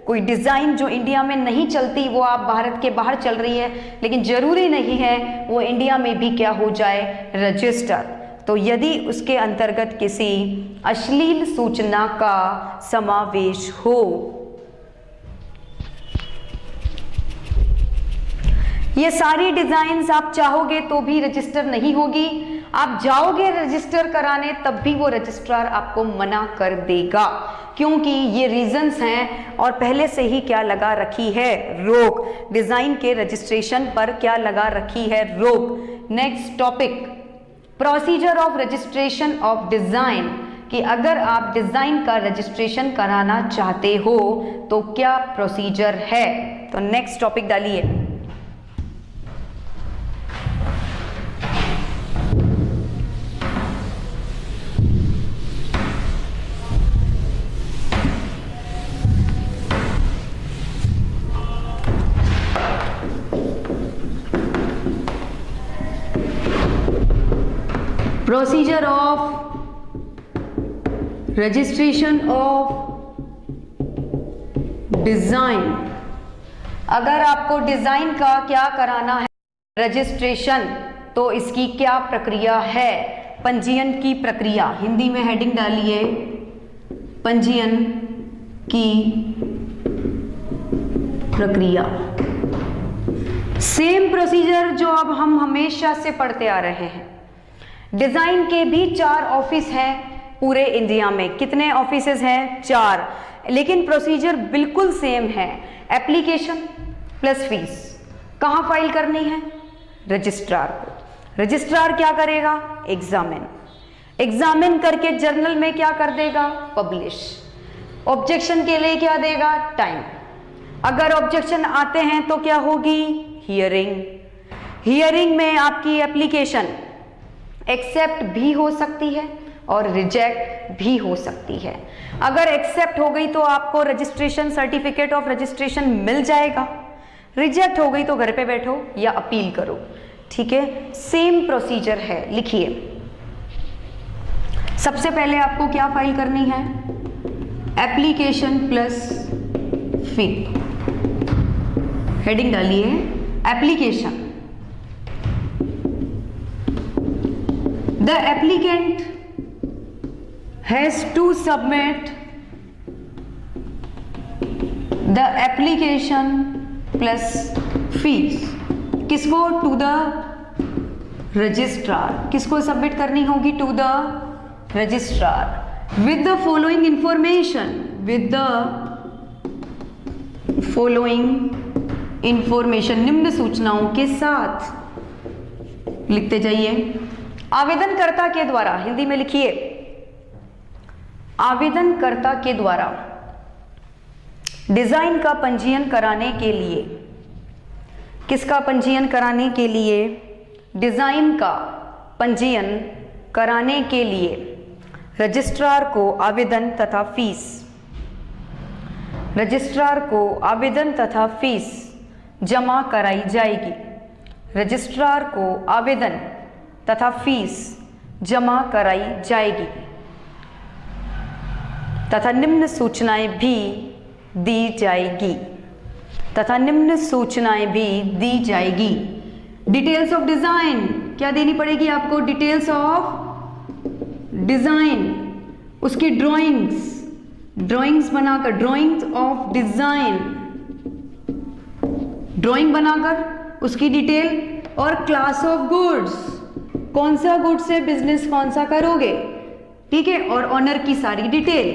कोई डिज़ाइन जो इंडिया में नहीं चलती वो आप भारत के बाहर चल रही है, लेकिन जरूरी नहीं है वो इंडिया में भी क्या हो जाए, रजिस्टर। तो यदि उसके अंतर्गत किसी अश्लील सूचना का समावेश हो, ये सारी डिजाइन्स आप चाहोगे तो भी रजिस्टर नहीं होगी, आप जाओगे रजिस्टर कराने तब भी वो रजिस्ट्रार आपको मना कर देगा, क्योंकि ये रीजंस हैं और पहले से ही क्या लगा रखी है, रोक, डिजाइन के रजिस्ट्रेशन पर क्या लगा रखी है, रोक। Next topic, procedure of registration of design, कि अगर आप डिजाइन का रजिस्ट्रेशन कराना चाहते हो तो क्या प्रोसीजर है। तो नेक्स्ट टॉपिक डालिए, procedure of registration of design. अगर आपको डिजाइन का क्या कराना है, रजिस्ट्रेशन, तो इसकी क्या प्रक्रिया है, पंजीयन की प्रक्रिया। हिंदी में हेडिंग डालिए, पंजीयन की प्रक्रिया। सेम प्रोसीजर जो अब हम हमेशा से पढ़ते आ रहे हैं। डिजाइन के भी 4 ऑफिस हैं पूरे इंडिया में। कितने ऑफिसेज हैं? 4, लेकिन प्रोसीजर बिल्कुल सेम है। एप्लीकेशन प्लस फीस कहाँ फाइल करनी है? रजिस्ट्रार को। रजिस्ट्रार क्या करेगा? एग्जामिन। एग्जामिन करके जर्नल में क्या कर देगा? पब्लिश। ऑब्जेक्शन के लिए क्या देगा? टाइम। अगर ऑब्जेक्शन आते हैं तो क्या होगी? हियरिंग। हियरिंग में आपकी एप्लीकेशन एक्सेप्ट भी हो सकती है और रिजेक्ट भी हो सकती है। अगर एक्सेप्ट हो गई तो आपको रजिस्ट्रेशन, सर्टिफिकेट ऑफ रजिस्ट्रेशन मिल जाएगा। रिजेक्ट हो गई तो घर पे बैठो या अपील करो। ठीक है, सेम प्रोसीजर है। लिखिए, सबसे पहले आपको क्या फाइल करनी है? एप्लीकेशन प्लस फी। हेडिंग डालिए, application. The applicant has to submit the application plus fees। किसको? To the registrar। किसको सबमिट करनी होगी? To the registrar with the following information। with the following information, निम्न सूचनाओं के साथ। लिखते जाइए। आवेदनकर्ता के द्वारा, हिंदी में लिखिए, आवेदनकर्ता के द्वारा डिजाइन का पंजीयन कराने के लिए, किसका पंजीयन कराने के लिए? डिजाइन का पंजीयन कराने के लिए रजिस्ट्रार को आवेदन तथा फीस, रजिस्ट्रार को आवेदन तथा फीस जमा कराई जाएगी। रजिस्ट्रार को आवेदन तथा फीस जमा कराई जाएगी तथा निम्न सूचनाएं भी दी जाएगी, तथा निम्न सूचनाएं भी दी जाएगी। डिटेल्स ऑफ डिजाइन क्या देनी पड़ेगी आपको? डिटेल्स ऑफ डिजाइन, उसकी ड्राइंग्स, ड्राइंग्स बनाकर, ड्राइंग्स ऑफ डिजाइन, ड्राइंग बनाकर उसकी डिटेल, और क्लास ऑफ गुड्स, कौन सा गुड्स से बिजनेस कौन सा करोगे, ठीक है, और ऑनर की सारी डिटेल।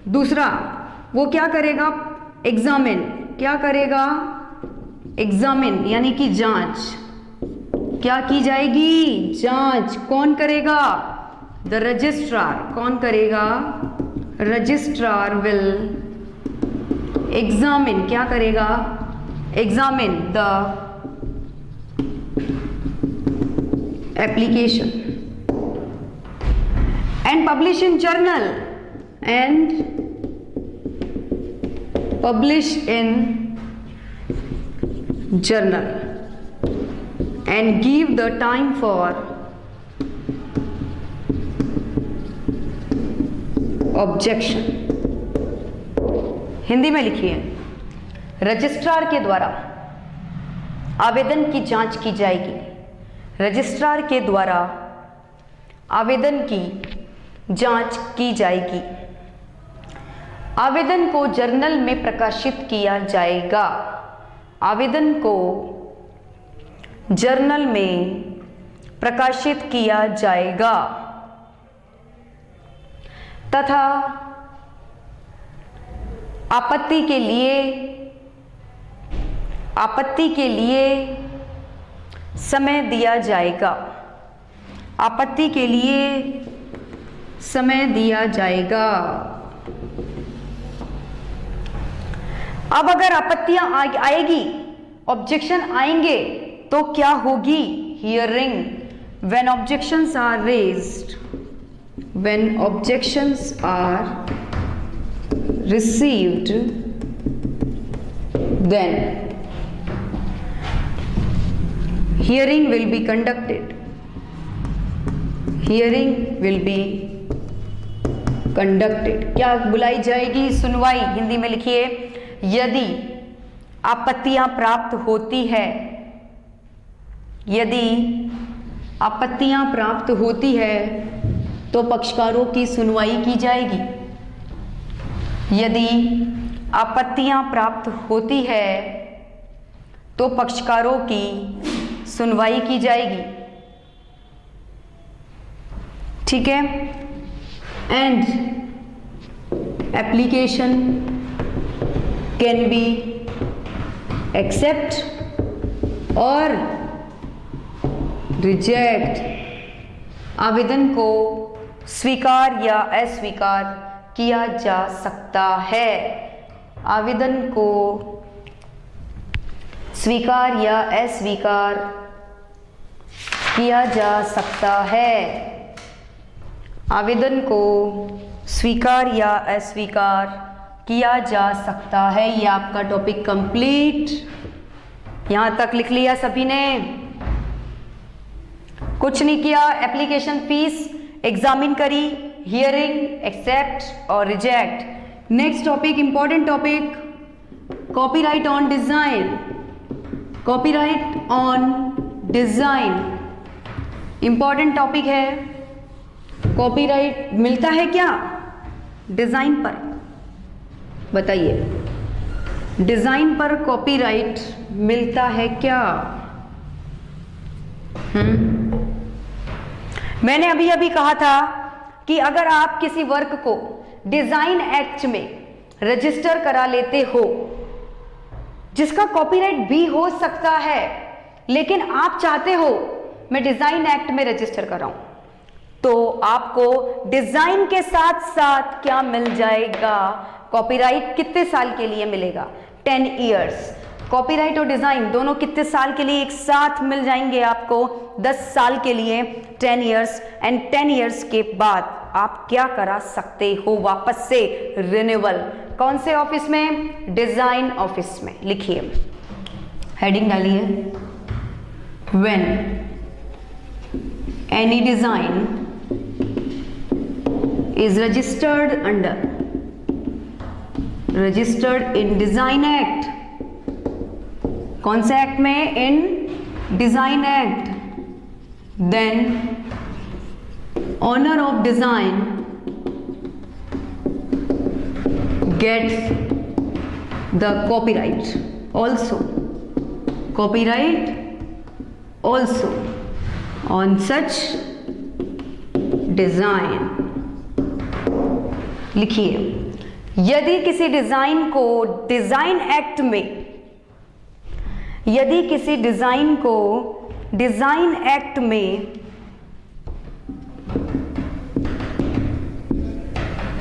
दूसरा, वो क्या करेगा? एग्जामिन। क्या करेगा? एग्जामिन यानी कि जांच। क्या की जाएगी? जांच। कौन करेगा? The registrar. कौन करेगा? Registrar will examine. क्या करेगा? Examine the application and publish in journal and publish in journal and give the time for objection। Hindi में लिखिए, रजिस्ट्रार के द्वारा आवेदन की जांच की जाएगी। रजिस्ट्रार के द्वारा आवेदन की जांच की जाएगी। आवेदन को जर्नल में प्रकाशित किया जाएगा। आवेदन को जर्नल में प्रकाशित किया जाएगा तथा आपत्ति के लिए समय दिया जाएगा। आपत्ति के लिए समय दिया जाएगा। अब अगर आपत्तियां आएगी, ऑब्जेक्शन आएंगे, तो क्या होगी? Hearing. When objections are raised, when objections are received, then hearing will be conducted। hearing will be conducted। क्या बुलाई जाएगी? सुनवाई। हिंदी में लिखिए, यदि आपत्तियां प्राप्त होती है, यदि आपत्तियां प्राप्त होती है तो पक्षकारों की सुनवाई की जाएगी। यदि आपत्तियां प्राप्त होती है तो पक्षकारों की सुनवाई की जाएगी। ठीक है। And application can be accept और रिजेक्ट। आवेदन को स्वीकार या अस्वीकार किया जा सकता है। आवेदन को स्वीकार या अस्वीकार किया जा सकता है। आवेदन को स्वीकार या अस्वीकार किया जा सकता है। ये आपका टॉपिक कंप्लीट। यहां तक लिख लिया सभी ने? कुछ नहीं किया। एप्लीकेशन फीस एग्जामिन करी, हियरिंग, एक्सेप्ट और reject. Next topic, important topic, copyright on design. Copyright on design important topic है। कॉपीराइट मिलता है क्या डिजाइन पर? बताइए, डिजाइन पर कॉपीराइट मिलता है क्या? मैंने अभी अभी कहा था कि अगर आप किसी वर्क को डिजाइन एक्ट में रजिस्टर करा लेते हो, जिसका कॉपीराइट भी हो सकता है, लेकिन आप चाहते हो मैं डिजाइन एक्ट में रजिस्टर कराऊं, तो आपको डिजाइन के साथ साथ क्या मिल जाएगा? कॉपीराइट कितने साल के लिए मिलेगा? 10 इयर्स। कॉपीराइट और डिजाइन दोनों कितने साल के लिए एक साथ मिल जाएंगे आपको? 10 साल के लिए 10 इयर्स। एंड 10 इयर्स के बाद आप क्या करा सकते हो? वापस से रिन्यूअल। कौन से ऑफिस में? डिजाइन ऑफिस में। लिखिए, हेडिंग डालिए, when any design is registered under, registered in design act. कौन से एक्ट में? In design act. Then owner of design gets the copyright also, copyright also on such design. लिखिए, यदि किसी डिजाइन को डिजाइन एक्ट में, यदि किसी डिजाइन को डिजाइन एक्ट में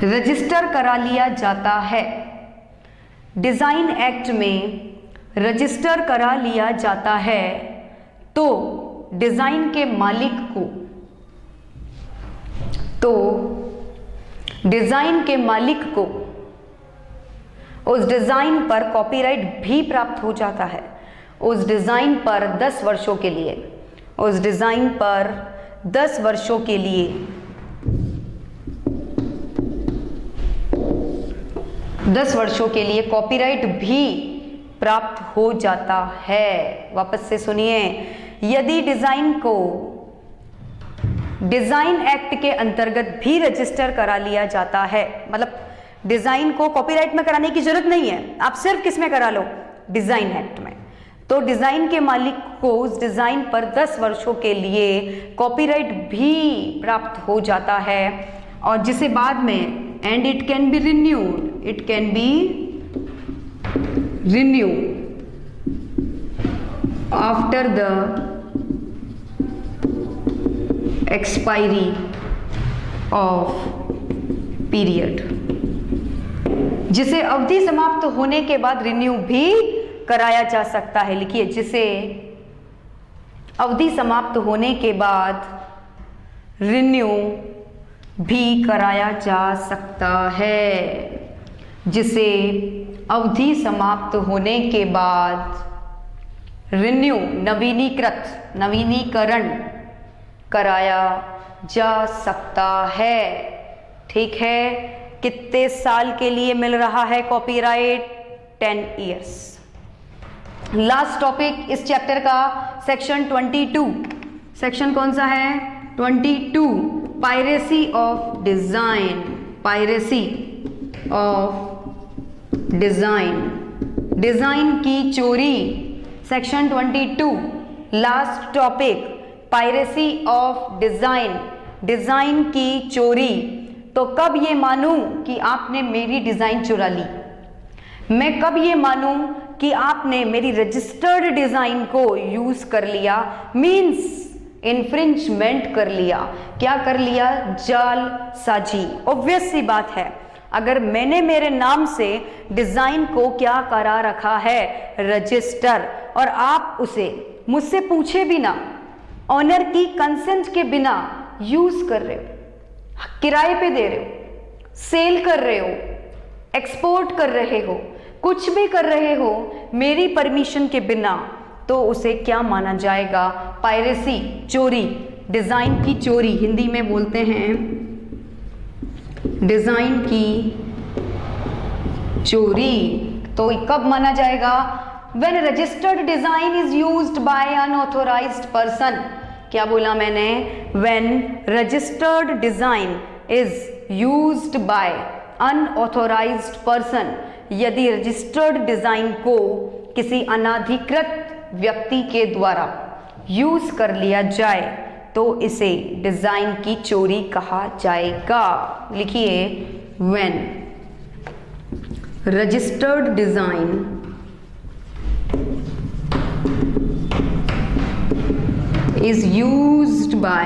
रजिस्टर करा लिया जाता है, डिजाइन एक्ट में रजिस्टर करा लिया जाता है, तो डिजाइन के मालिक को, तो डिजाइन के मालिक को उस डिजाइन पर कॉपीराइट भी प्राप्त हो जाता है। उस डिजाइन पर 10 वर्षों के लिए, उस डिजाइन पर 10 वर्षों के लिए 10 वर्षों के लिए कॉपीराइट भी प्राप्त हो जाता है। वापस से सुनिए, यदि डिजाइन को डिजाइन एक्ट के अंतर्गत भी रजिस्टर करा लिया जाता है, मतलब डिजाइन को कॉपीराइट में कराने की जरूरत नहीं है, आप सिर्फ किस में करा लो, डिजाइन एक्ट में, तो डिजाइन के मालिक को उस डिजाइन पर 10 वर्षों के लिए कॉपीराइट भी प्राप्त हो जाता है, और जिसे बाद में and it can be renewed, it can be renewed after the expiry of period, जिसे अवधि समाप्त होने के बाद रिन्यू भी कराया जा सकता है। लिखिए, जिसे अवधि समाप्त होने के बाद रिन्यू भी कराया जा सकता है, जिसे अवधि समाप्त होने के बाद रिन्यू नवीनीकरण कराया जा सकता है। ठीक है, कितने साल के लिए मिल रहा है कॉपीराइट? 10 इयर्स। लास्ट टॉपिक इस चैप्टर का सेक्शन 22। सेक्शन कौन सा है? 22, piracy of design. Piracy of design, design की चोरी। Section 22 last topic, piracy of design, design की चोरी। तो कब ये मानूं कि आपने मेरी डिजाइन चुरा ली? मैं कब ये मानूं कि आपने मेरी रजिस्टर्ड डिजाइन को यूज कर लिया? मींस इन्फ्रिंजमेंट कर लिया। क्या कर लिया? जालसाजी। ऑब्वियस सी बात है, अगर मैंने मेरे नाम से डिजाइन को क्या करा रखा है? रजिस्टर, और आप उसे मुझसे पूछे बिना, ऑनर की कंसेंट के बिना यूज कर रहे हो, किराए पे दे रहे हो, सेल कर रहे हो, एक्सपोर्ट कर रहे हो, कुछ भी कर रहे हो मेरी परमिशन के बिना, तो उसे क्या माना जाएगा? पायरेसी, चोरी, डिजाइन की चोरी। हिंदी में बोलते हैं डिजाइन की चोरी। तो कब माना जाएगा? When registered design is used by unauthorized person। क्या बोला मैंने? When registered design is used by unauthorized person, यदि रजिस्टर्ड डिजाइन को किसी अनाधिकृत व्यक्ति के द्वारा यूज कर लिया जाए तो इसे डिजाइन की चोरी कहा जाएगा। लिखिए, when registered design is used by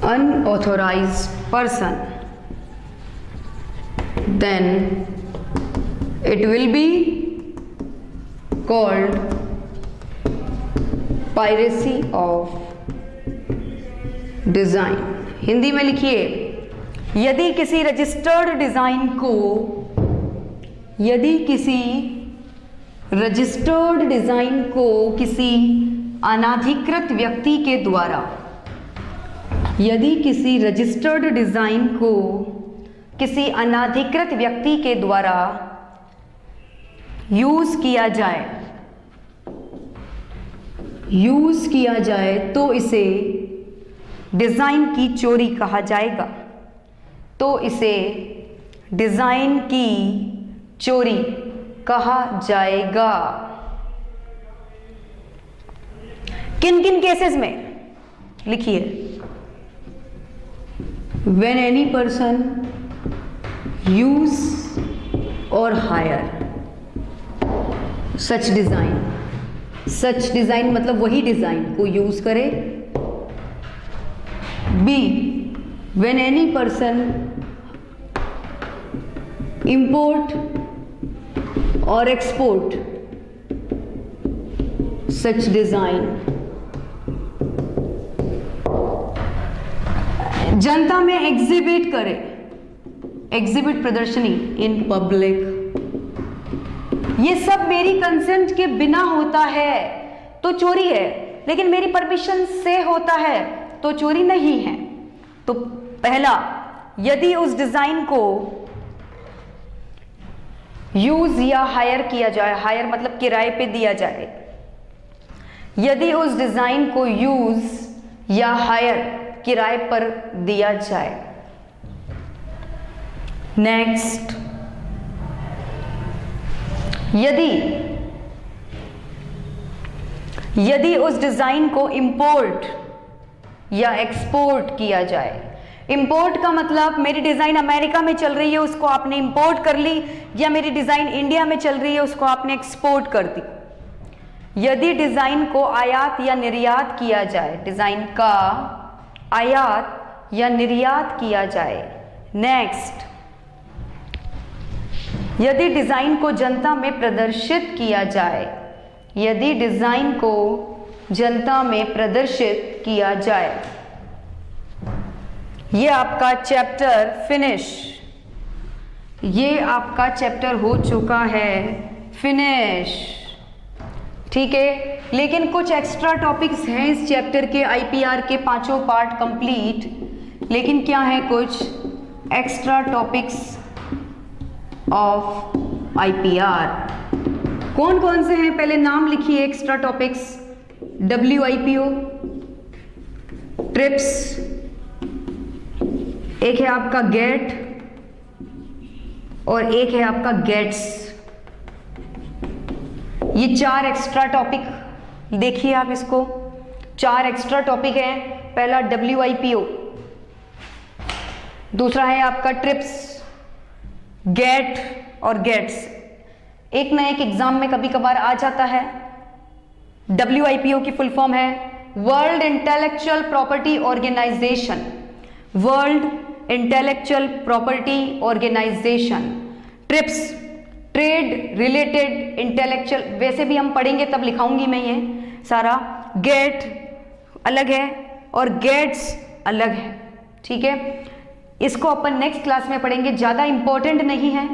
unauthorized person, then it will be called piracy of design। Hindi में लिखिए, यदि किसी रजिस्टर्ड डिजाइन को, यदि किसी रजिस्टर्ड डिजाइन को किसी अनाधिकृत व्यक्ति के द्वारा, यदि किसी रजिस्टर्ड डिजाइन को किसी अनाधिकृत व्यक्ति के द्वारा यूज किया जाए तो इसे डिजाइन की चोरी कहा जाएगा। तो इसे डिजाइन की चोरी कहा जाएगा। किन किन केसेस में? लिखिए, when any person use or hire such design, such design मतलब वही डिजाइन को यूज करे। B, when any person import or export such design, जनता में एग्जिबिट करे, एग्जिबिट प्रदर्शनी इन पब्लिक। ये सब मेरी कंसेंट के बिना होता है तो चोरी है, लेकिन मेरी परमिशन से होता है तो चोरी नहीं है। तो पहला, यदि उस डिजाइन को यूज या हायर किया जाए, हायर मतलब किराए पे दिया जाए, यदि उस डिजाइन को यूज या हायर किराए पर दिया जाए। नेक्स्ट, यदि उस डिजाइन को इंपोर्ट या एक्सपोर्ट किया जाए। इंपोर्ट का मतलब मेरी डिजाइन अमेरिका में चल रही है, उसको आपने इंपोर्ट कर ली, या मेरी डिजाइन इंडिया में चल रही है, उसको आपने एक्सपोर्ट कर दी। यदि डिजाइन को आयात या निर्यात किया जाए, डिजाइन का आयात या निर्यात किया जाए। नेक्स्ट, यदि डिजाइन को जनता में प्रदर्शित किया जाए, यदि डिजाइन को जनता में प्रदर्शित किया जाए। ये आपका चैप्टर फिनिश, ये आपका चैप्टर हो चुका है फिनिश, ठीक है। लेकिन कुछ एक्स्ट्रा टॉपिक्स हैं इस चैप्टर के, आईपीआर के 5 पार्ट कंप्लीट, लेकिन क्या है कुछ एक्स्ट्रा टॉपिक्स ऑफ आईपीआर। कौन कौन से हैं, पहले नाम लिखिए एक्स्ट्रा टॉपिक्स। WIPO, ट्रिप्स, एक है आपका गेट और एक है आपका गेट्स। ये 4 एक्स्ट्रा टॉपिक देखिए आप, इसको 4 एक्स्ट्रा टॉपिक हैं। पहला WIPO, दूसरा है आपका ट्रिप्स, गेट और गेट्स। एक ना एक एग्जाम में कभी कभार आ जाता है। WIPO की फुल फॉर्म है world intellectual property Organization, World intellectual property organisation. TRIPS, trade related intellectual, वैसे भी हम पढ़ेंगे तब लिखाऊंगी मैं ये सारा। गेट अलग है और गेट्स अलग है, ठीक है। इसको अपन नेक्स्ट क्लास में पढ़ेंगे, ज़्यादा इंपॉर्टेंट नहीं है।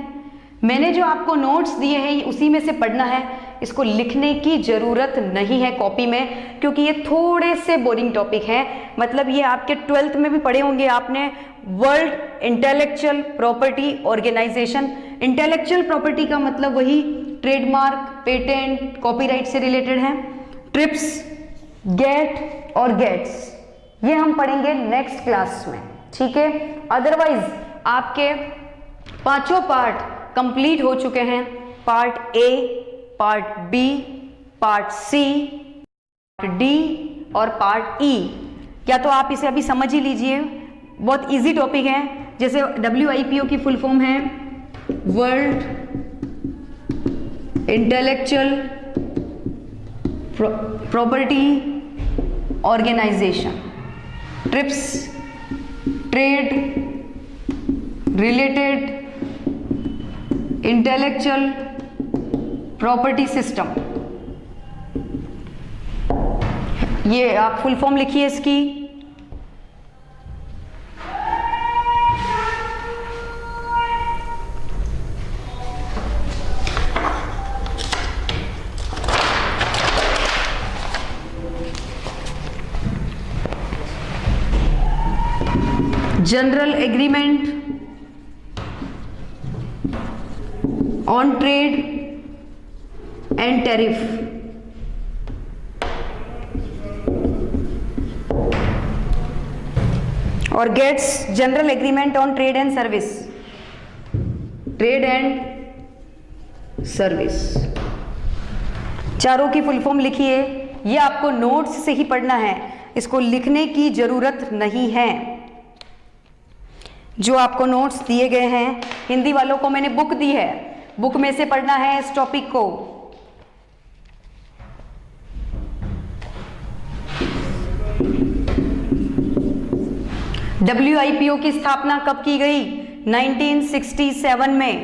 मैंने जो आपको नोट्स दिए हैं उसी में से पढ़ना है, इसको लिखने की ज़रूरत नहीं है कॉपी में, क्योंकि ये थोड़े से बोरिंग टॉपिक हैं। मतलब ये आपके 12th में भी पढ़े होंगे आपने, World intellectual property Organization. Intellectual property का मतलब वही ट्रेडमार्क, पेटेंट, कॉपीराइट से रिलेटेड है। ट्रिप्स, गेट और गेट्स ये हम पढ़ेंगे नेक्स्ट क्लास में, ठीक है। अदरवाइज आपके 5 पार्ट कंप्लीट हो चुके हैं। Part A, part B, part C, part D और पार्ट ई। या तो आप इसे अभी समझ ही लीजिए, बहुत इजी टॉपिक है। जैसे WIPO की फुल फॉर्म है world intellectual property organisation. TRIPS, trade related intellectual property system. ये आप फुल फॉर्म लिखिए इसकी। General agreement on trade and tariff. और GATS general agreement on trade and service, trade and service. चारों की full form लिखिए। ये आपको नोट्स से ही पढ़ना है, इसको लिखने की जरूरत नहीं है। जो आपको नोट्स दिए गए हैं, हिंदी वालों को मैंने बुक दी है, बुक में से पढ़ना है इस टॉपिक को। WIPO की स्थापना कब की गई? 1967 में।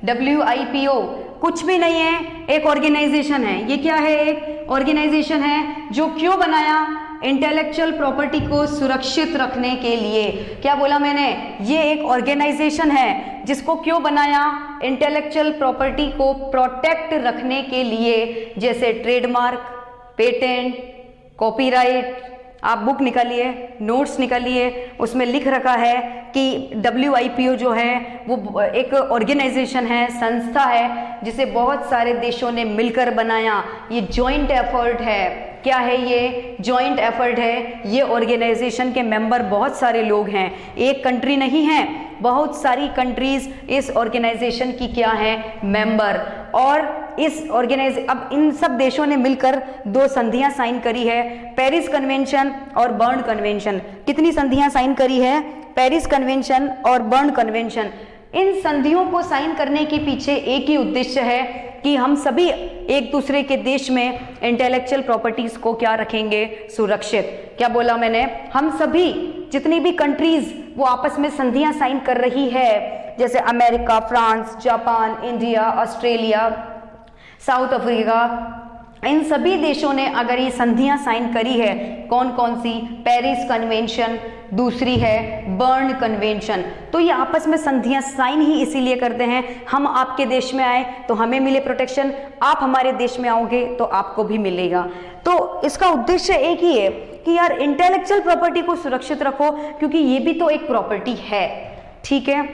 WIPO कुछ भी नहीं है, एक ऑर्गेनाइजेशन है। ये क्या है? एक ऑर्गेनाइजेशन है। जो क्यों बनाया? इंटेलेक्चुअल प्रॉपर्टी को सुरक्षित रखने के लिए। क्या बोला मैंने? ये एक ऑर्गेनाइजेशन है जिसको क्यों बनाया? इंटेलेक्चुअल प्रॉपर्टी को प्रोटेक्ट रखने के लिए, जैसे ट्रेडमार्क, पेटेंट, कॉपीराइट। आप बुक निकालिए, नोट्स निकालिए, उसमें लिख रखा है कि WIPO जो है वो एक ऑर्गेनाइजेशन है, संस्था है, जिसे बहुत सारे देशों ने मिलकर बनाया। ये जॉइंट एफर्ट है। क्या है ये? जॉइंट एफर्ट है। ये ऑर्गेनाइजेशन के मेंबर बहुत सारे लोग हैं, एक कंट्री नहीं है, बहुत सारी कंट्रीज इस ऑर्गेनाइजेशन की क्या है? मेंबर। और इस अब इन सब देशों ने मिलकर 2 संधियां साइन करी है, पेरिस कन्वेंशन और बर्न कन्वेंशन। कितनी संधियां साइन करी है? पेरिस कन्वेंशन और बर्न कन्वेंशन। इन संधियों को साइन करने के पीछे एक ही उद्देश्य है कि हम सभी एक दूसरे के देश में इंटेलेक्चुअल प्रॉपर्टीज को क्या रखेंगे? सुरक्षित। क्या बोला मैंने? हम सभी जितनी भी कंट्रीज वो आपस में संधियां साइन कर रही है, जैसे America, France, Japan, India, Australia, South Africa, इन सभी देशों ने अगर ये संधियां साइन करी है, कौन कौन सी? पेरिस कन्वेंशन, दूसरी है बर्न कन्वेंशन। तो ये आपस में संधियां साइन ही इसीलिए करते हैं, हम आपके देश में आए तो हमें मिले प्रोटेक्शन, आप हमारे देश में आओगे तो आपको भी मिलेगा। तो इसका उद्देश्य एक ही है कि यार इंटेलेक्चुअल प्रॉपर्टी को सुरक्षित रखो, क्योंकि ये भी तो एक प्रॉपर्टी है। ठीक है।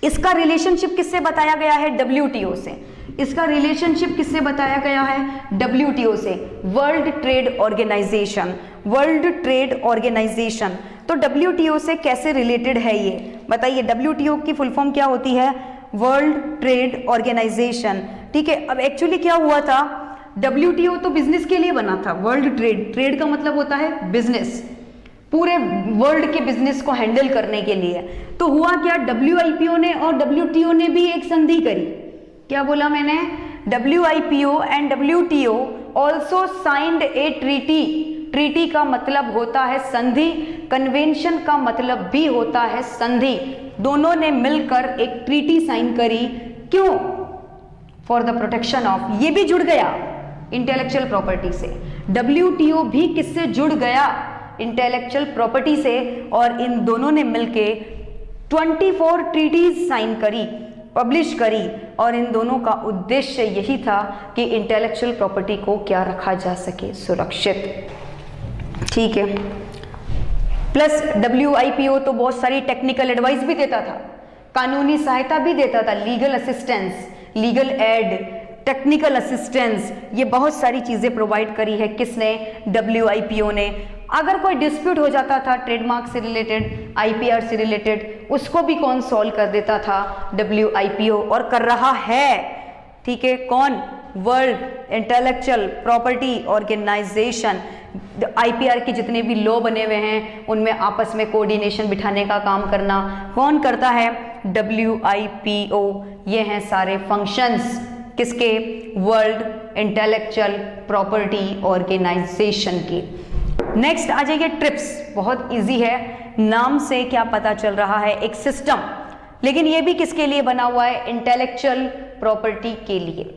इसका रिलेशनशिप किससे बताया गया है? WTO से। इसका रिलेशनशिप किससे बताया गया है? WTO से, World Trade Organization. World Trade Organization तो WTO से कैसे रिलेटेड है ये बताइए? WTO की फुल फॉर्म क्या होती है? World Trade Organization. ठीक है। अब एक्चुअली क्या हुआ था? WTO तो बिजनेस के लिए बना था। वर्ल्ड ट्रेड, ट्रेड का मतलब होता है बिजनेस, पूरे वर्ल्ड के बिजनेस को हैंडल करने के लिए। तो हुआ क्या? WIPO ने और WTO ने भी एक संधि करी। क्या बोला मैंने? WIPO and WTO also signed A treaty. Treaty का मतलब होता है संधि, कन्वेंशन का मतलब भी होता है संधि। दोनों ने मिलकर एक ट्रीटी साइन करी। क्यों? For the protection of. ये भी जुड़ गया इंटेलेक्चुअल प्रॉपर्टी से। WTO भी किससे जुड़ गया? इंटेलेक्चुअल प्रॉपर्टी से। और इन दोनों ने मिलके 24 ट्रीटीज साइन करी, पब्लिश करी। और इन दोनों का उद्देश्य यही था कि इंटेलेक्चुअल प्रॉपर्टी को क्या रखा जा सके? सुरक्षित। ठीक है। प्लस WIPO तो बहुत सारी टेक्निकल एडवाइस भी देता था, कानूनी सहायता भी देता था, legal assistance, legal aid, technical assistance, ये बहुत सारी चीजें प्रोवाइड करी है। किसने? WIPO ने। अगर कोई डिस्प्यूट हो जाता था ट्रेडमार्क से रिलेटेड, IPR से रिलेटेड, उसको भी कौन सॉल्व कर देता था? WIPO। और कर रहा है। ठीक है। कौन? World intellectual property Organization. IPR के जितने भी लॉ बने हुए हैं उनमें आपस में कोऑर्डिनेशन बिठाने का काम करना कौन करता है? WIPO। ये हैं सारे फंक्शंस किसके? वर्ल्ड इंटेलेक्चुअल प्रॉपर्टी ऑर्गेनाइजेशन की। नेक्स्ट आ जाइए ट्रिप्स। बहुत इजी है, नाम से क्या पता चल रहा है? एक सिस्टम, लेकिन ये भी किसके लिए बना हुआ है? इंटेलेक्चुअल प्रॉपर्टी के लिए।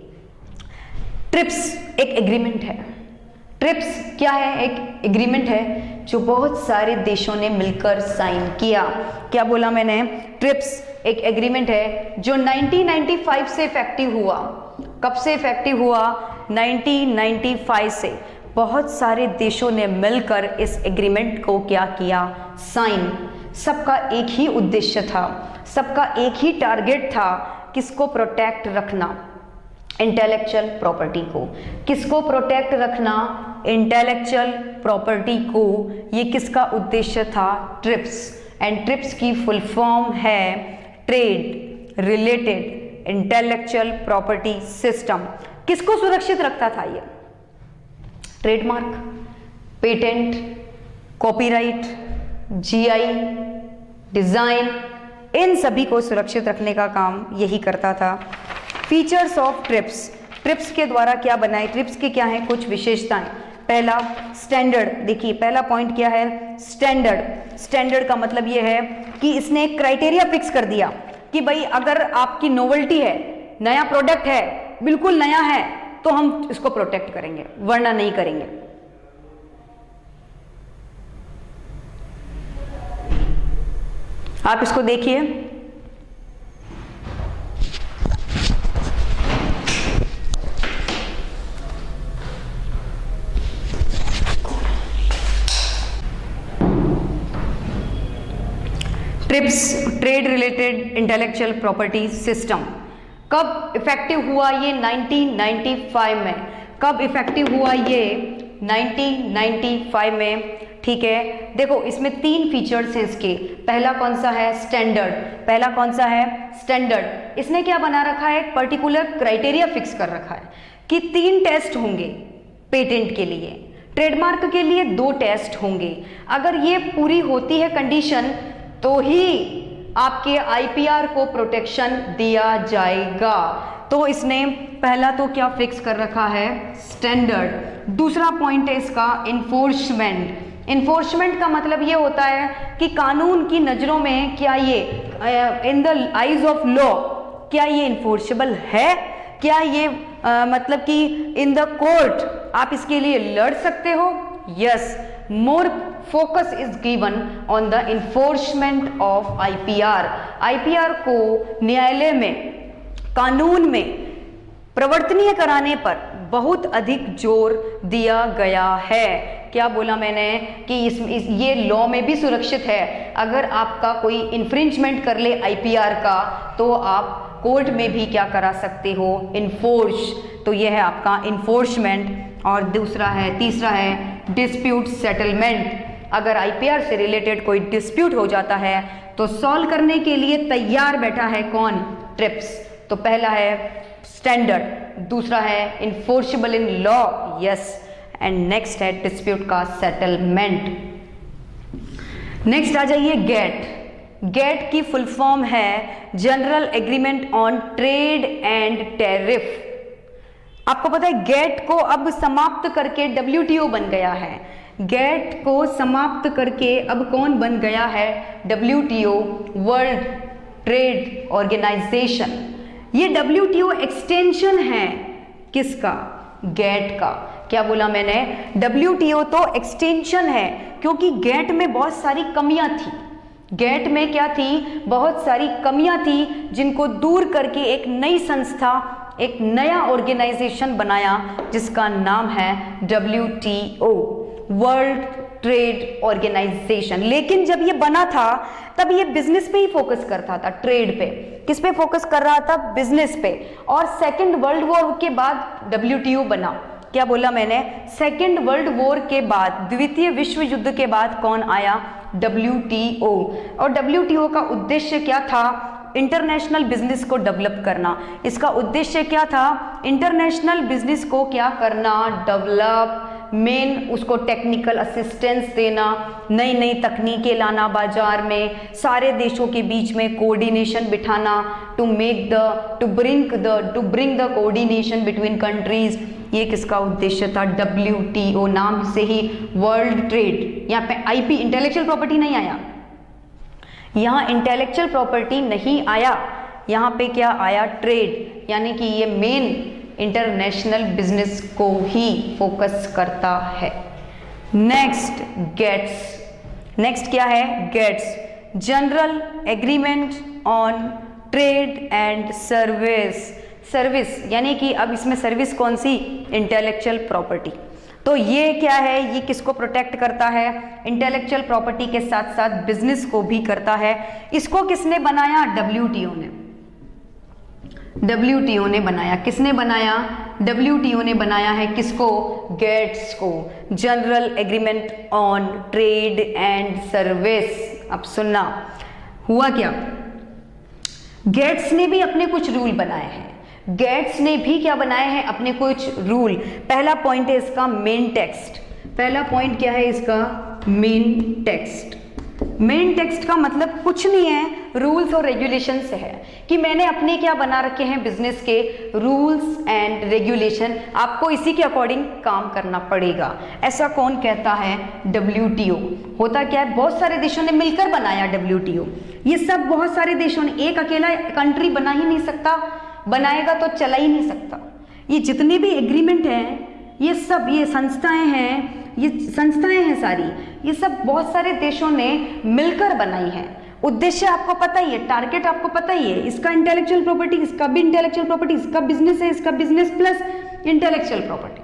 ट्रिप्स एक एग्रीमेंट है। ट्रिप्स क्या है? एक एग्रीमेंट है जो बहुत सारे देशों ने मिलकर साइन किया। क्या बोला मैंने? ट्रिप्स एक एग्रीमेंट है जो 1995 से इफेक्टिव हुआ। कब से इफेक्टिव हुआ? 1995 से। बहुत सारे देशों ने मिलकर इस एग्रीमेंट को क्या किया? साइन। सबका एक ही उद्देश्य था, सबका एक ही टारगेट था, किसको प्रोटेक्ट रखना? इंटेलेक्चुअल प्रॉपर्टी को। किसको प्रोटेक्ट रखना? इंटेलेक्चुअल प्रॉपर्टी को। ये किसका उद्देश्य था? ट्रिप्स। एंड ट्रिप्स की फुल फॉर्म है trade related intellectual property system. किसको सुरक्षित रखता था ये? Trademark, patent, copyright, GI, design, इन सभी को सुरक्षित रखने का काम यही करता था। Features of trips. ट्रिप्स के द्वारा क्या बनाए? ट्रिप्स के क्या हैं कुछ विशेषताएं? पहला स्टैंडर्ड। देखिए पहला पॉइंट क्या है? स्टैंडर्ड। स्टैंडर्ड का मतलब यह है कि इसने एक क्राइटेरिया फिक्स कर दिया कि भाई अगर आपकी नोवेल्टी है, नया प्रोडक्ट है, बिल्कुल नया है, तो हम इसको प्रोटेक्ट करेंगे, वरना नहीं करेंगे। आप इसको देखिए, trips trade related intellectual property system कब इफेक्टिव हुआ? ये 1995 में। कब इफेक्टिव हुआ? ये 1995 में। ठीक है, देखो इसमें 3 फीचर्स हैं इसके। पहला कौन सा है? स्टैंडर्ड। पहला कौन सा है? स्टैंडर्ड। इसने क्या बना रखा है? एक पर्टिकुलर क्राइटेरिया फिक्स कर रखा है कि 3 टेस्ट होंगे पेटेंट के लिए, ट्रेडमार्क के लिए 2 टेस्ट होंगे। अगर ये पूरी होती है कंडीशन तो ही आपके आईपीआर को प्रोटेक्शन दिया जाएगा। तो इसने पहला तो क्या फिक्स कर रखा है? स्टैंडर्ड। दूसरा पॉइंट है इसका इन्फोर्समेंट। इन्फोर्समेंट का मतलब ये होता है कि कानून की नज़रों में क्या ये in the eyes of law क्या ये इन्फोर्सेबल है? क्या ये मतलब कि इन द कोर्ट आप इसके लिए लड़ सकते हो? Yes, more focus is given on the enforcement of IPR. IPR को न्यायालय में, कानून में प्रवर्तनीय कराने पर बहुत अधिक जोर दिया गया है। क्या बोला मैंने कि ये लॉ में भी सुरक्षित है। अगर आपका कोई इन्फ्रिंजमेंट कर ले आईपीआर का तो आप कोर्ट में भी क्या करा सकते हो? इन्फोर्स। तो ये है आपका इन्फोर्समेंट। और दूसरा है, तीसरा है डिस्प्यूट सेटलमेंट। अगर आईपीआर से रिलेटेड कोई डिस्प्यूट हो जाता है तो सॉल्व करने के लिए तैयार बैठा है कौन? ट्रिप्स। तो पहला है स्टैंडर्ड, दूसरा है enforceable in law, yes, and next है डिस्प्यूट का सेटलमेंट। नेक्स्ट आ जाइए गेट। गेट की फुल फॉर्म है general agreement on trade and tariff. आपको पता है गेट को अब समाप्त करके डब्ल्यूटीओ बन गया है। गेट को समाप्त करके अब कौन बन गया है? WTO, World Trade Organization. ये डब्ल्यूटीओ एक्सटेंशन है किसका? गेट का। क्या बोला मैंने? डब्ल्यूटीओ तो एक्सटेंशन है, क्योंकि गेट में बहुत सारी कमियां थी। गेट में क्या थी? बहुत सारी कमियां थी, जिनको दूर करके एक नई संस्था, एक नया ऑर्गेनाइजेशन बनाया जिसका नाम है WTO, वर्ल्ड ट्रेड ऑर्गेनाइजेशन। लेकिन जब ये बना था तब ये बिजनेस पे ही फोकस करता था, ट्रेड पे। किस पे फोकस कर रहा था? बिजनेस पे। और सेकेंड वर्ल्ड वॉर के बाद WTO बना। क्या बोला मैंने? सेकेंड वर्ल्ड वॉर के बाद, द्वितीय विश्व युद्ध के बाद कौन आया? WTO। और WTO का उद्देश्य क्या था? इंटरनेशनल बिजनेस को डेवलप करना। इसका उद्देश्य क्या था? इंटरनेशनल बिजनेस को क्या करना? डेवलप। मेन उसको टेक्निकल असिस्टेंस देना, नई नई तकनीकें लाना बाजार में, सारे देशों के बीच में कोऑर्डिनेशन बिठाना, to bring the coordination between countries. ये किसका उद्देश्य था? WTO। नाम से ही वर्ल्ड ट्रेड। यहाँ पे आईपी इंटेलेक्चुअल प्रॉपर्टी नहीं आया, यहाँ इंटेलेक्चुअल प्रॉपर्टी नहीं आया, यहाँ पे क्या आया? ट्रेड। यानी कि ये मेन इंटरनेशनल बिजनेस को ही फोकस करता है। Next gets. नेक्स्ट क्या है? GATS, general agreement on trade and Service. Service यानी कि अब इसमें सर्विस कौन सी? Intellectual property. तो ये क्या है? ये किसको प्रोटेक्ट करता है? इंटेलेक्चुअल प्रॉपर्टी के साथ साथ बिजनेस को भी करता है। इसको किसने बनाया? WTO ने। WTO ने बनाया। किसने बनाया? WTO ने बनाया है। किसको? गेट्स को। General agreement on trade and service. अब सुनना, हुआ क्या? गेट्स ने भी अपने कुछ रूल बनाए हैं। गेट्स ने भी क्या बनाए हैं? अपने कुछ रूल। पहला पॉइंट है इसका मेन टेक्स्ट। पहला पॉइंट क्या है इसका? Main text. मेन टेक्स्ट का मतलब कुछ नहीं है, रूल्स और रेगुलेशन से है कि मैंने अपने क्या बना रखे हैं बिजनेस के रूल्स एंड रेगुलेशन, आपको इसी के अकॉर्डिंग काम करना पड़ेगा। ऐसा कौन कहता है? WTO। होता क्या है? बहुत सारे देशों ने मिलकर बनाया WTO। ये सब बहुत सारे देशों ने, एक अकेला कंट्री बना ही नहीं सकता, बनाएगा तो चला ही नहीं सकता। ये जितने भी एग्रीमेंट हैं, ये सब, ये संस्थाएं हैं, ये संस्थाएं हैं सारी, ये सब बहुत सारे देशों ने मिलकर बनाई हैं। उद्देश्य आपको पता ही है, टारगेट आपको पता ही है, इसका इंटेलेक्चुअल प्रॉपर्टी, इसका भी इंटेलेक्चुअल प्रॉपर्टी, इसका बिजनेस है, इसका बिजनेस प्लस इंटेलेक्चुअल प्रॉपर्टी,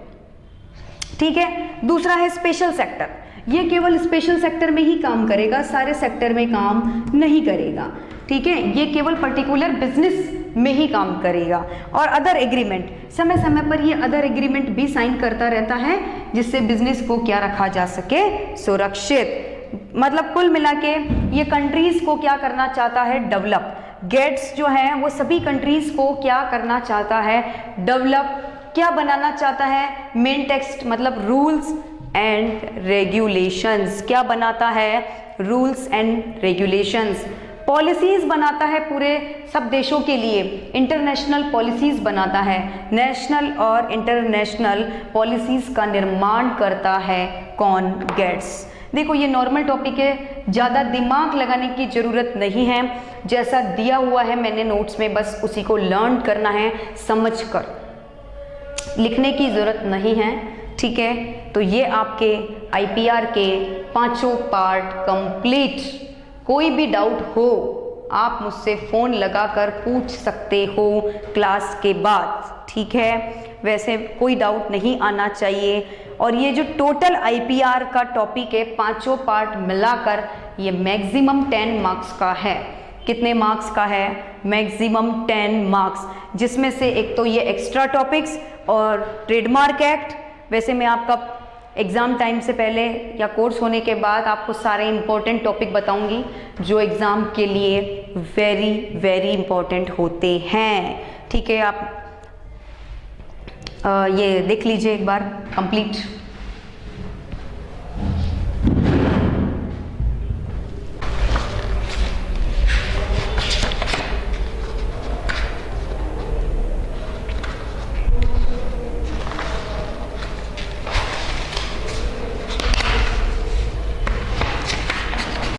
ठीक है। दूसरा है स्पेशल सेक्टर, ये केवल स्पेशल सेक्टर में ही काम करेगा, सारे सेक्टर में काम नहीं करेगा, ठीक है, ये केवल पर्टिकुलर बिजनेस में ही काम करेगा। और अदर एग्रीमेंट, समय समय पर ये अदर एग्रीमेंट भी साइन करता रहता है, जिससे बिजनेस को क्या रखा जा सके, सुरक्षित। मतलब कुल मिला के ये कंट्रीज को क्या करना चाहता है, डेवलप। गेट्स जो है वो सभी कंट्रीज को क्या करना चाहता है, डेवलप। क्या बनाना चाहता है, मेन टेक्स्ट मतलब रूल्स एंड रेगुलेशंस, क्या बनाता है, रूल्स एंड रेगुलेशंस। पॉलिसीज बनाता है पूरे सब देशों के लिए, इंटरनेशनल पॉलिसीज बनाता है, नेशनल और इंटरनेशनल पॉलिसीज का निर्माण करता है कौन, गेट्स। देखो ये नॉर्मल टॉपिक है, ज़्यादा दिमाग लगाने की ज़रूरत नहीं है, जैसा दिया हुआ है मैंने नोट्स में बस उसी को लर्न करना है, समझकर लिखने की ज़रूरत नहीं है, ठीक है। तो ये आपके IPR के 5 पार्ट कंप्लीट। कोई भी डाउट हो आप मुझसे फ़ोन लगाकर पूछ सकते हो क्लास के बाद, ठीक है। वैसे कोई डाउट नहीं आना चाहिए। और ये जो टोटल IPR का टॉपिक है 5 पार्ट मिलाकर ये मैक्सिमम 10 मार्क्स का है। कितने मार्क्स का है, मैक्सिमम 10 मार्क्स, जिसमें से एक तो ये एक्स्ट्रा टॉपिक्स और ट्रेडमार्क एक्ट। वैसे मैं आपका एग्ज़ाम टाइम से पहले या कोर्स होने के बाद आपको सारे इंपॉर्टेंट टॉपिक बताऊंगी जो एग्ज़ाम के लिए वेरी वेरी इंपॉर्टेंट होते हैं, ठीक है। आप ये देख लीजिए एक बार कंप्लीट।